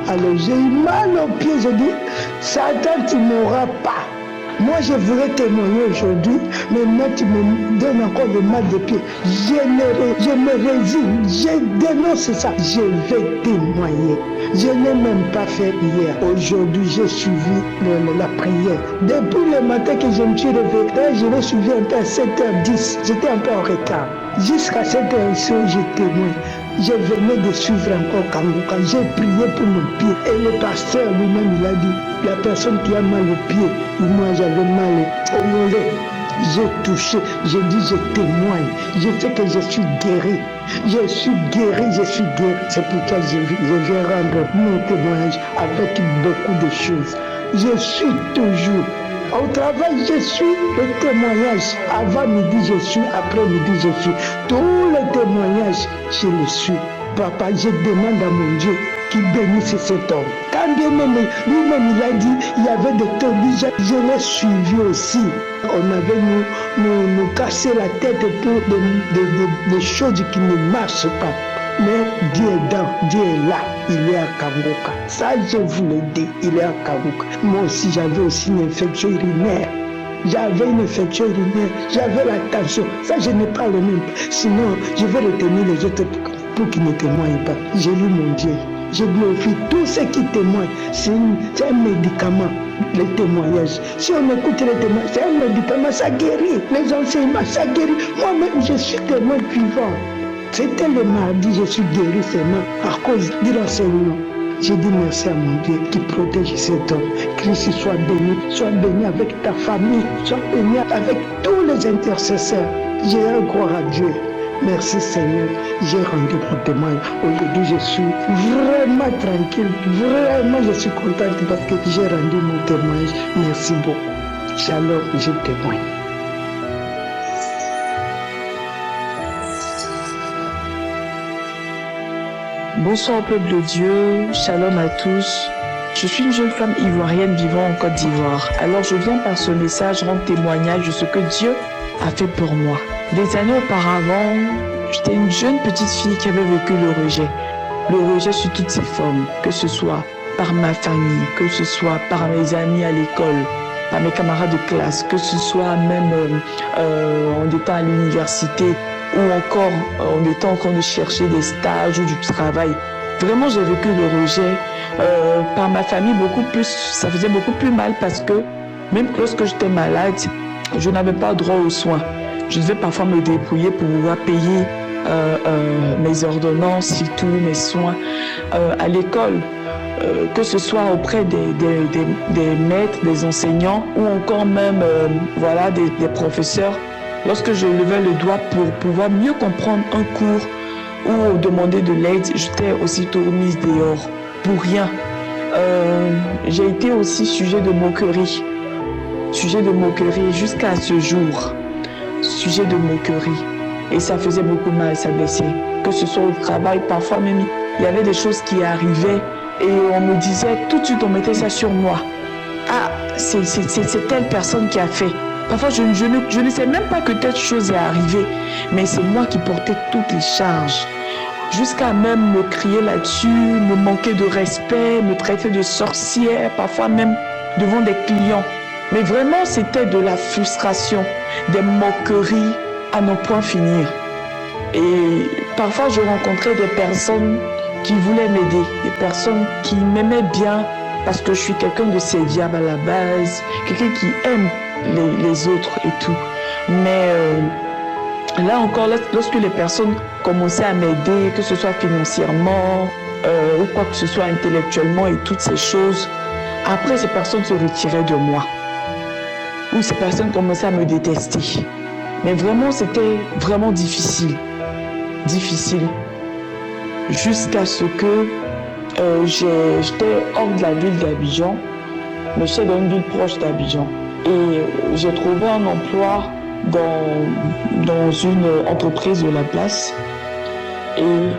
Alors j'ai eu mal au pied, je dis, Satan, tu ne m'auras pas. Moi, je voulais témoigner aujourd'hui, mais maintenant tu me donnes encore le mal de pied. Je me résigne, je dénonce ça. Je vais témoigner. Je n'ai même pas fait hier. Aujourd'hui, j'ai suivi la prière. Depuis le matin que je me suis réveillé, je l'ai suivi un peu à 7h10. J'étais un peu en retard. Jusqu'à 7h, je témoigne. Je venais de suivre encore Kangoka. J'ai prié pour mon pied. Et le pasteur lui-même, il a dit, la personne qui a mal au pied, et moi j'avais mal au mollet. J'ai touché, j'ai dit, je témoigne. Je sais que je suis guéri. Je suis guéri. C'est pourquoi je vais rendre mon témoignage avec beaucoup de choses. Je suis toujours. Au travail, je suis le témoignage. Avant midi, je suis. Après midi, je suis. Tous les témoignages, je le suis. Papa, je demande à mon Dieu qu'il bénisse cet homme. Quand bien même, lui-même, il a dit, il y avait des tordus, je l'ai suivi aussi. On avait nous cassé la tête pour des choses qui ne marchent pas. Mais Dieu est là, il est à Kangoka. Ça, je vous le dis, il est à Kangoka. Moi aussi, j'avais aussi une infection urinaire. J'avais la tension. Ça, je ne parle même pas. Sinon, je vais retenir les autres pour qu'ils ne témoignent pas. J'ai lu mon Dieu. Je glorifie tous ceux qui témoignent. C'est un médicament, les témoignages. Si on écoute les témoignages, c'est un médicament, ça guérit. Les enseignements, ça guérit. Moi-même, je suis témoin vivant. C'était le mardi, je suis guéri seulement à cause de l'enseignement. J'ai dit merci à mon Dieu qui protège cet homme. Christ soit béni avec ta famille, sois béni avec tous les intercesseurs. J'ai un gloire à Dieu. Merci Seigneur, j'ai rendu mon témoignage. Aujourd'hui, je suis vraiment tranquille, vraiment je suis contente parce que j'ai rendu mon témoignage. Merci beaucoup. Shalom, je témoigne. Bonsoir peuple de Dieu, shalom à tous. Je suis une jeune femme ivoirienne vivant en Côte d'Ivoire. Alors je viens par ce message rendre témoignage de ce que Dieu a fait pour moi. Des années auparavant, j'étais une jeune petite fille qui avait vécu le rejet. Le rejet sous toutes ses formes, que ce soit par ma famille, que ce soit par mes amis à l'école, par mes camarades de classe, que ce soit même en étant à l'université, ou encore en étant en train de chercher des stages ou du travail. Vraiment, j'ai vécu le rejet par ma famille beaucoup plus. Ça faisait beaucoup plus mal parce que même lorsque j'étais malade, je n'avais pas droit aux soins. Je devais parfois me débrouiller pour pouvoir payer mes ordonnances, surtout mes soins à l'école. Que ce soit auprès des maîtres, des enseignants ou encore même des professeurs. Lorsque je levais le doigt pour pouvoir mieux comprendre un cours ou demander de l'aide, j'étais aussitôt mise dehors pour rien. J'ai été aussi sujet de moquerie jusqu'à ce jour. Sujet de moquerie. Et ça faisait beaucoup mal, ça blessait. Que ce soit au travail, parfois même, il y avait des choses qui arrivaient et on me disait, tout de suite on mettait ça sur moi. Ah, c'est telle personne qui a fait. Parfois, je ne sais même pas que telle chose est arrivée, mais c'est moi qui portais toutes les charges. Jusqu'à même me crier là-dessus, me manquer de respect, me traiter de sorcière, parfois même devant des clients. Mais vraiment, c'était de la frustration, des moqueries à ne point finir. Et parfois, je rencontrais des personnes qui voulaient m'aider, des personnes qui m'aimaient bien parce que je suis quelqu'un de serviable à la base, quelqu'un qui aime les autres et tout. Mais là encore, lorsque les personnes commençaient à m'aider, que ce soit financièrement ou quoi que ce soit intellectuellement et toutes ces choses, après ces personnes se retiraient de moi. Ou ces personnes commençaient à me détester. Mais vraiment, c'était vraiment difficile. Difficile. Jusqu'à ce que j'étais hors de la ville d'Abidjan, mais j'étais dans une ville proche d'Abidjan. Et j'ai trouvé un emploi dans une entreprise de la place. Et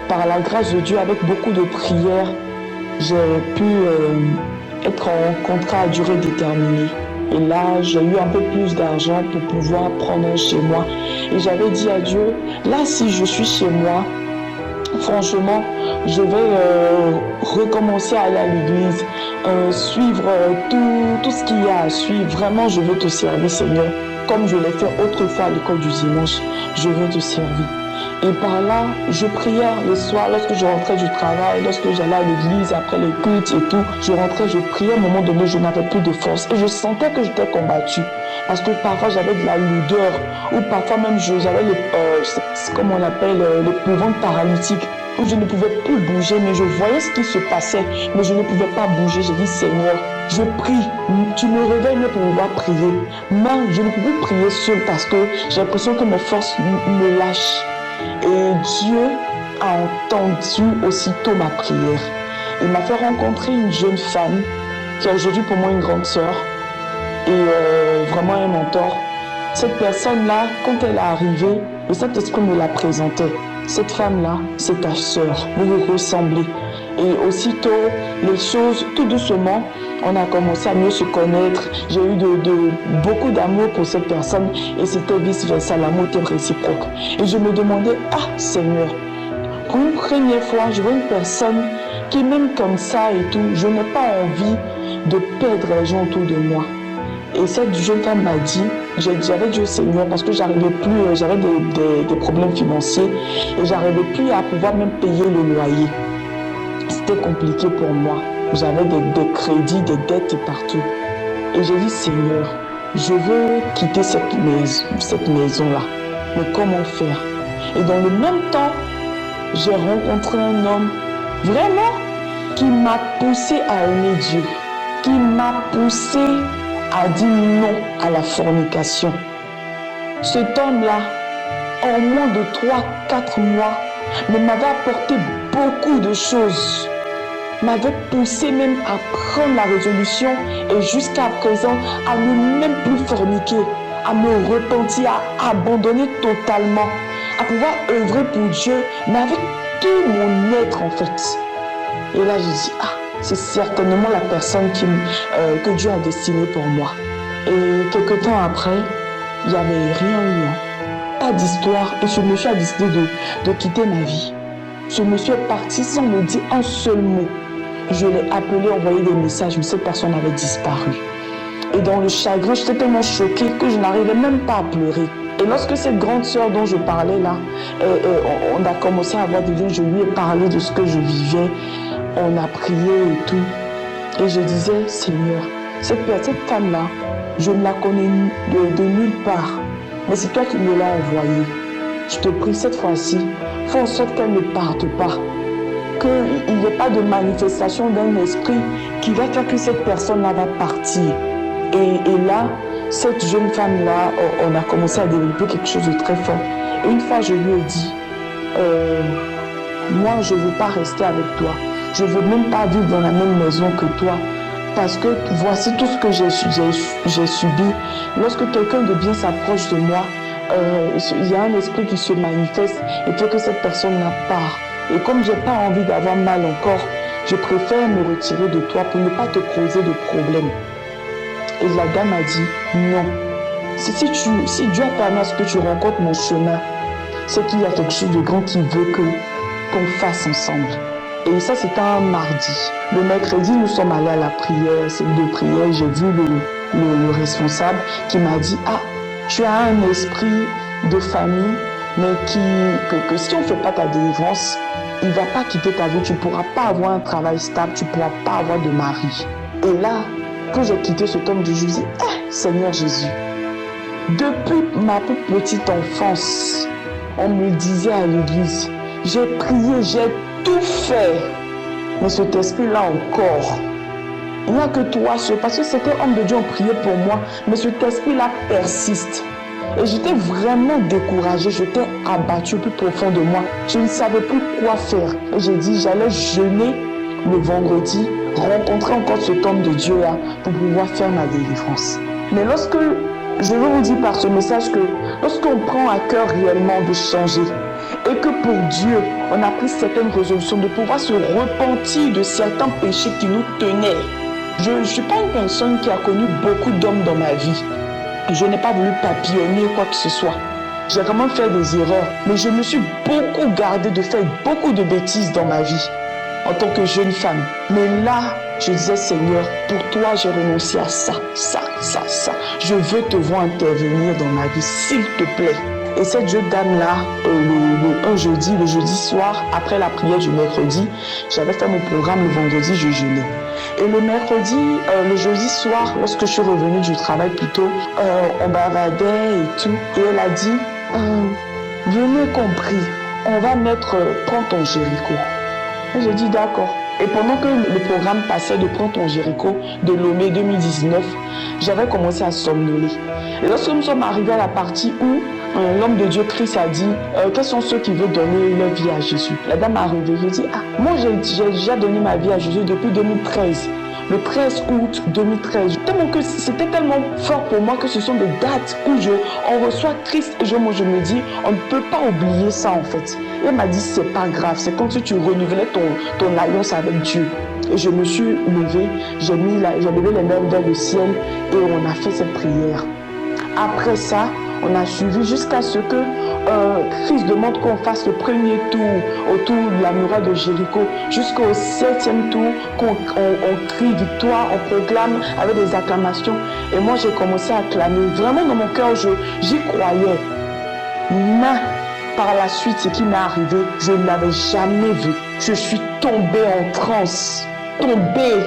par la grâce de Dieu, avec beaucoup de prières, j'ai pu être en contrat à durée déterminée. Et là, j'ai eu un peu plus d'argent pour pouvoir prendre chez moi. Et j'avais dit à Dieu, là, si je suis chez moi, franchement, je vais recommencer à aller à l'église, suivre tout ce qu'il y a à suivre. Vraiment, je veux te servir, Seigneur. Comme je l'ai fait autrefois à l'école du dimanche, je veux te servir. Et par là, je priais les soirs, lorsque je rentrais du travail, lorsque j'allais à l'église, après les cultes et tout, je rentrais, je priais, à un moment donné, je n'avais plus de force. Et je sentais que j'étais combattue. Parce que parfois, j'avais de la lourdeur, ou parfois même, j'avais comme on l'appelle, l'épouvante paralytique, où je ne pouvais plus bouger, mais je voyais ce qui se passait, mais je ne pouvais pas bouger. J'ai dit, Seigneur, je prie, tu me réveilles pour pouvoir prier. Mais je ne peux plus prier seul parce que j'ai l'impression que mes forces me lâchent. Et Dieu a entendu aussitôt ma prière. Il m'a fait rencontrer une jeune femme qui est aujourd'hui pour moi une grande sœur et vraiment un mentor. Cette personne-là, quand elle est arrivée, le Saint-Esprit me la présentait. Cette femme-là, c'est ta sœur, vous vous ressemblez. Et aussitôt, les choses, tout doucement, on a commencé à mieux se connaître. J'ai eu beaucoup d'amour pour cette personne et c'était vice-versa, l'amour était réciproque. Et je me demandais, Seigneur, pour une première fois, je vois une personne qui m'aime comme ça et tout. Je n'ai pas envie de perdre les gens autour de moi. Et cette jeune femme m'a dit, j'avais dit au Seigneur parce que j'arrivais plus, j'avais des problèmes financiers et j'arrivais plus à pouvoir même payer le loyer. C'était compliqué pour moi. J'avais des crédits, des dettes partout. Et j'ai dit, Seigneur, je veux quitter cette maison-là. Mais comment faire? Et dans le même temps, j'ai rencontré un homme vraiment qui m'a poussé à aimer Dieu, qui m'a poussé à dire non à la fornication. Cet homme-là, en moins de 3-4 mois, m'avait apporté beaucoup de choses, m'avait poussé même à prendre la résolution et jusqu'à présent à ne même plus forniquer, à me repentir, à abandonner totalement, à pouvoir œuvrer pour Dieu, mais avec tout mon être en fait. Et là j'ai dit, c'est certainement la personne que Dieu a destinée pour moi. Et quelques temps après, il n'y avait rien eu, pas d'histoire. Et ce monsieur a décidé de quitter ma vie. Ce monsieur est parti sans me dire un seul mot. Je l'ai appelé, envoyé des messages, mais cette personne avait disparu. Et dans le chagrin, j'étais tellement choquée que je n'arrivais même pas à pleurer. Et lorsque cette grande sœur dont je parlais là, on a commencé à avoir des liens, je lui ai parlé de ce que je vivais. On a prié et tout. Et je disais, Seigneur, cette femme-là, je ne la connais de nulle part. Mais c'est toi qui me l'as envoyée. Je te prie cette fois-ci, fais en sorte qu'elle ne parte pas. Qu'il n'y ait pas de manifestation d'un esprit qui va faire que cette personne-là va partir. Et là, cette jeune femme-là, on a commencé à développer quelque chose de très fort. Et une fois, je lui ai dit, moi, je ne veux pas rester avec toi. Je ne veux même pas vivre dans la même maison que toi. Parce que voici tout ce que j'ai subi. Lorsque quelqu'un de bien s'approche de moi, il y a un esprit qui se manifeste et fait que cette personne-là part. Et comme je n'ai pas envie d'avoir mal encore, je préfère me retirer de toi pour ne pas te causer de problèmes. Et la dame a dit, non. Si Dieu a permis à ce que tu rencontres mon chemin, c'est qu'il y a quelque chose de grand qui veut qu'on fasse ensemble. Et ça, c'était un mardi. Le mercredi, nous sommes allés à la prière, celle de prière. J'ai vu le responsable qui m'a dit, tu as un esprit de famille, mais que si on ne fait pas ta délivrance, il ne va pas quitter ta vie. Tu ne pourras pas avoir un travail stable, tu ne pourras pas avoir de mari. Et là, quand j'ai quitté cet homme, je me dis, Seigneur Jésus, depuis ma petite enfance, on me disait à l'église, j'ai prié, j'ai tout fait. Mais cet esprit-là encore, il n'y a que toi seul, parce que c'était homme de Dieu, on priait pour moi, mais cet esprit-là persiste. Et j'étais vraiment découragée, j'étais abattue au plus profond de moi. Je ne savais plus quoi faire. Et j'ai dit, j'allais jeûner le vendredi, rencontrer encore cet homme de Dieu-là pour pouvoir faire ma délivrance. Mais lorsque, je veux vous dire par ce message que lorsqu'on prend à cœur réellement de changer, et que pour Dieu, on a pris certaines résolutions de pouvoir se repentir de certains péchés qui nous tenaient. Je ne suis pas une personne qui a connu beaucoup d'hommes dans ma vie. Je n'ai pas voulu papillonner quoi que ce soit. J'ai vraiment fait des erreurs, mais je me suis beaucoup gardée de faire beaucoup de bêtises dans ma vie en tant que jeune femme. Mais là, je disais, Seigneur, pour toi, j'ai renoncé à ça. Je veux te voir intervenir dans ma vie, s'il te plaît. Et cette jeune dame-là, le jeudi soir, après la prière du mercredi, j'avais fait mon programme le vendredi, je jeûnais. Et le mercredi, le jeudi soir, lorsque je suis revenue du travail plutôt, on bavardait et tout. Et elle a dit, venez compris, on va prends ton Jéricho. Et j'ai dit d'accord. Et pendant que le programme passait de Prends ton Jéricho de Lomé 2019, j'avais commencé à somnoler. Et lorsque nous sommes arrivés à la partie où l'homme de Dieu Christ a dit quels sont ceux qui veulent donner leur vie à Jésus. La dame a réveillé et dit moi j'ai déjà donné ma vie à Jésus depuis 2013. Le 13 août 2013. C'était tellement fort pour moi que ce sont des dates où on reçoit Christ et moi je me dis on ne peut pas oublier ça en fait. Et elle m'a dit c'est pas grave, c'est comme si tu renouvelais ton alliance avec Dieu. Et je me suis levée, j'ai levé les mains vers le ciel et on a fait cette prière. Après ça, on a suivi jusqu'à ce que Christ demande qu'on fasse le premier tour autour de la muraille de Jéricho, jusqu'au 7e tour, qu'on crie victoire, on proclame avec des acclamations. Et moi, j'ai commencé à acclamer. Vraiment, dans mon cœur, j'y croyais. Mais par la suite, ce qui m'est arrivé, je ne l'avais jamais vu. Je suis tombée en transe. Tombée.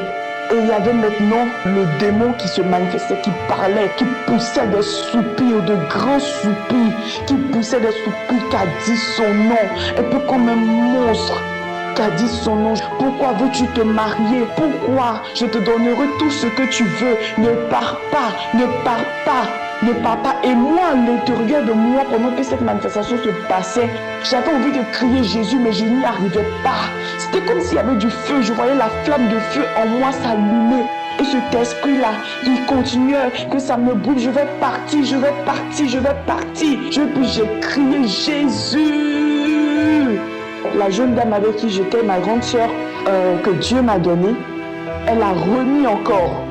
Et il y avait maintenant le démon qui se manifestait, qui parlait, qui poussait des soupirs, de grands soupirs, qui poussait des soupirs, qui a dit son nom, un peu comme un monstre, qui a dit son nom. Pourquoi veux-tu te marier? Pourquoi? Je te donnerai tout ce que tu veux. Ne pars pas, ne pars pas. Ne pars pas. Et moi, à l'intérieur de moi, pendant que cette manifestation se passait, j'avais envie de crier Jésus, mais je n'y arrivais pas. C'était comme s'il y avait du feu. Je voyais la flamme de feu en moi s'allumer. Et cet esprit-là, il continuait, que ça me brûle. Je vais partir, je vais partir, je vais partir. J'ai crié Jésus. La jeune dame avec qui j'étais, ma grande sœur, que Dieu m'a donnée, elle a remis encore.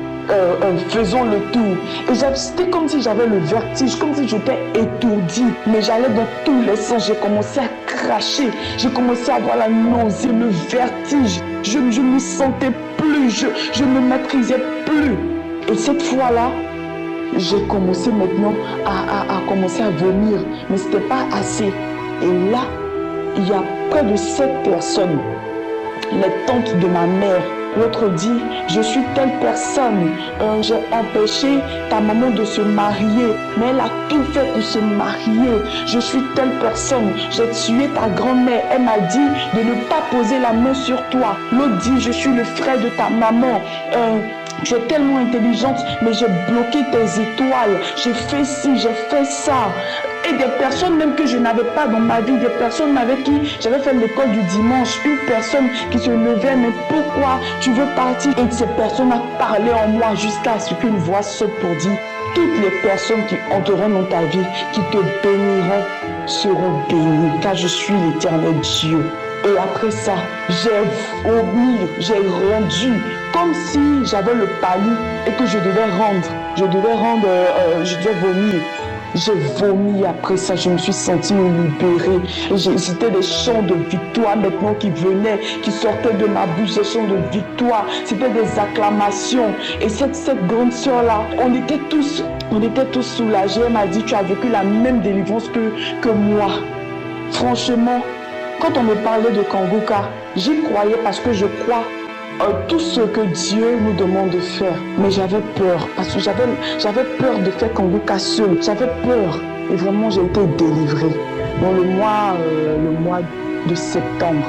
Faisons le tour. Et c'était comme si j'avais le vertige, comme si j'étais étourdie. Mais j'allais dans tous les sens. J'ai commencé à cracher. J'ai commencé à avoir la nausée, le vertige. Je ne me sentais plus. Je ne me maîtrisais plus. Et cette fois-là, j'ai commencé maintenant à commencer à vomir. Mais ce n'était pas assez. Et là, il y a près de 7 personnes. Les tantes de ma mère. L'autre dit, je suis telle personne, j'ai empêché ta maman de se marier, mais elle a tout fait pour se marier. Je suis telle personne, j'ai tué ta grand-mère, elle m'a dit de ne pas poser la main sur toi. L'autre dit, je suis le frère de ta maman. Tu es tellement intelligente, mais j'ai bloqué tes étoiles. J'ai fait ci, j'ai fait ça. Et des personnes même que je n'avais pas dans ma vie, des personnes avec qui j'avais fait l'école du dimanche, une personne qui se levait, mais pourquoi tu veux partir? Et cette personne a parlé en moi jusqu'à ce qu'une voix saute pour dire, toutes les personnes qui entreront dans ta vie, qui te béniront, seront bénies, car je suis l'Éternel Dieu. Et après ça, j'ai vomi, j'ai rendu, comme si j'avais le palu et que je devais vomir. J'ai vomi après ça, je me suis sentie libérée. C'était des chants de victoire maintenant qui venaient, qui sortaient de ma bouche, des chants de victoire. C'était des acclamations. Et cette grande sœur-là, on était tous soulagés. Elle m'a dit, tu as vécu la même délivrance que moi. Franchement, quand on me parlait de Kanguka, j'y croyais parce que je crois tout ce que Dieu nous demande de faire. Mais j'avais peur, parce que j'avais peur de faire Kanguka seul. J'avais peur. Et vraiment, j'ai été délivrée. Dans le mois de septembre,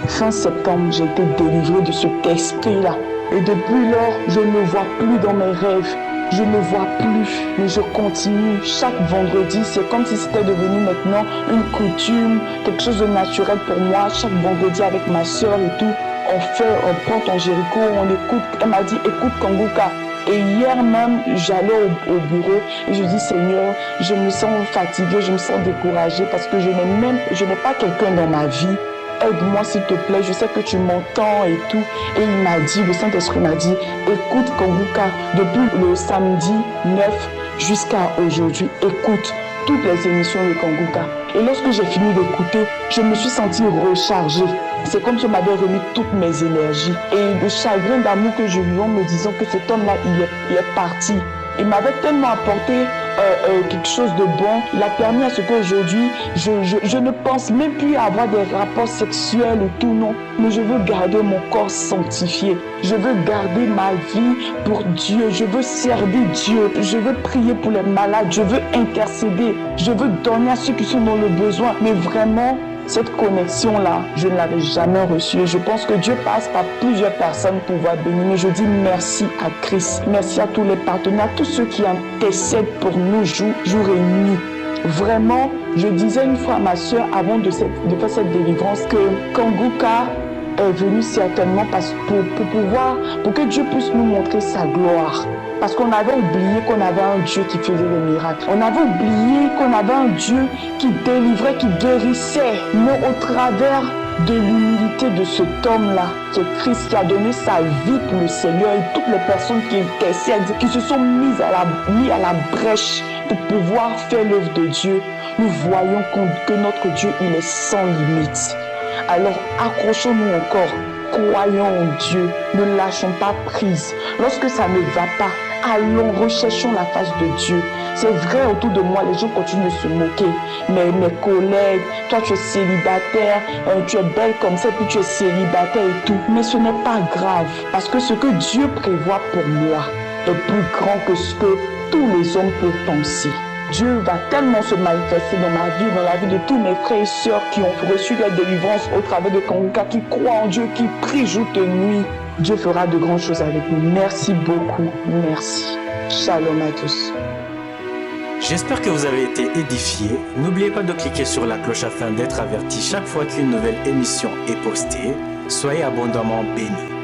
fin septembre, j'ai été délivrée de cet esprit-là. Et depuis lors, je ne vois plus dans mes rêves. Je ne vois plus, mais je continue. Chaque vendredi, c'est comme si c'était devenu maintenant une coutume, quelque chose de naturel pour moi. Chaque vendredi avec ma soeur et tout, on prend ton Jéricho, on écoute. Elle m'a dit, écoute Kanguka. Et hier même, j'allais au bureau et je dis, Seigneur, je me sens fatiguée, je me sens découragée parce que je n'ai pas quelqu'un dans ma vie. Aide-moi s'il te plaît, je sais que tu m'entends et tout. Et il m'a dit, le Saint-Esprit m'a dit, écoute Kanguka, depuis le samedi 9 jusqu'à aujourd'hui, écoute, toutes les émissions de Kanguka. Et lorsque j'ai fini d'écouter, je me suis sentie rechargée. C'est comme si on m'avait remis toutes mes énergies. Et le chagrin d'amour que je vis en me disant que cet homme-là, il est parti. Il m'avait tellement apporté quelque chose de bon. Il a permis à ce qu'aujourd'hui, je ne pense même plus à avoir des rapports sexuels et tout, non. Mais je veux garder mon corps sanctifié. Je veux garder ma vie pour Dieu. Je veux servir Dieu. Je veux prier pour les malades. Je veux intercéder. Je veux donner à ceux qui sont dans le besoin. Mais vraiment, cette connexion-là, je ne l'avais jamais reçue. Je pense que Dieu passe par plusieurs personnes pour pouvoir bénir. Mais je dis merci à Christ. Merci à tous les partenaires, tous ceux qui intercèdent pour nous jour et nuit. Vraiment, je disais une fois à ma soeur avant de faire cette délivrance que Kanguka est venu certainement pour que Dieu puisse nous montrer sa gloire. Parce qu'on avait oublié qu'on avait un Dieu qui faisait des miracles. On avait oublié qu'on avait un Dieu qui délivrait, qui guérissait. Mais au travers de l'humilité de cet homme-là, c'est Christ qui a donné sa vie pour le Seigneur et toutes les personnes qui intercèdent, qui se sont mis à la brèche pour pouvoir faire l'œuvre de Dieu. Nous voyons que notre Dieu, il est sans limite. Alors accrochons-nous encore, croyons en Dieu, ne lâchons pas prise. Lorsque ça ne va pas, allons, recherchons la face de Dieu. C'est vrai, autour de moi, les gens continuent de se moquer. Mes collègues, toi tu es célibataire, tu es belle comme ça, puis tu es célibataire et tout. Mais ce n'est pas grave, parce que ce que Dieu prévoit pour moi est plus grand que ce que tous les hommes peuvent penser. Dieu va tellement se manifester dans ma vie, dans la vie de tous mes frères et sœurs qui ont reçu la délivrance au travers de Kanguka, qui croient en Dieu, qui prient jour et nuit. Dieu fera de grandes choses avec nous. Merci beaucoup. Merci. Shalom à tous. J'espère que vous avez été édifiés. N'oubliez pas de cliquer sur la cloche afin d'être averti chaque fois qu'une nouvelle émission est postée. Soyez abondamment bénis.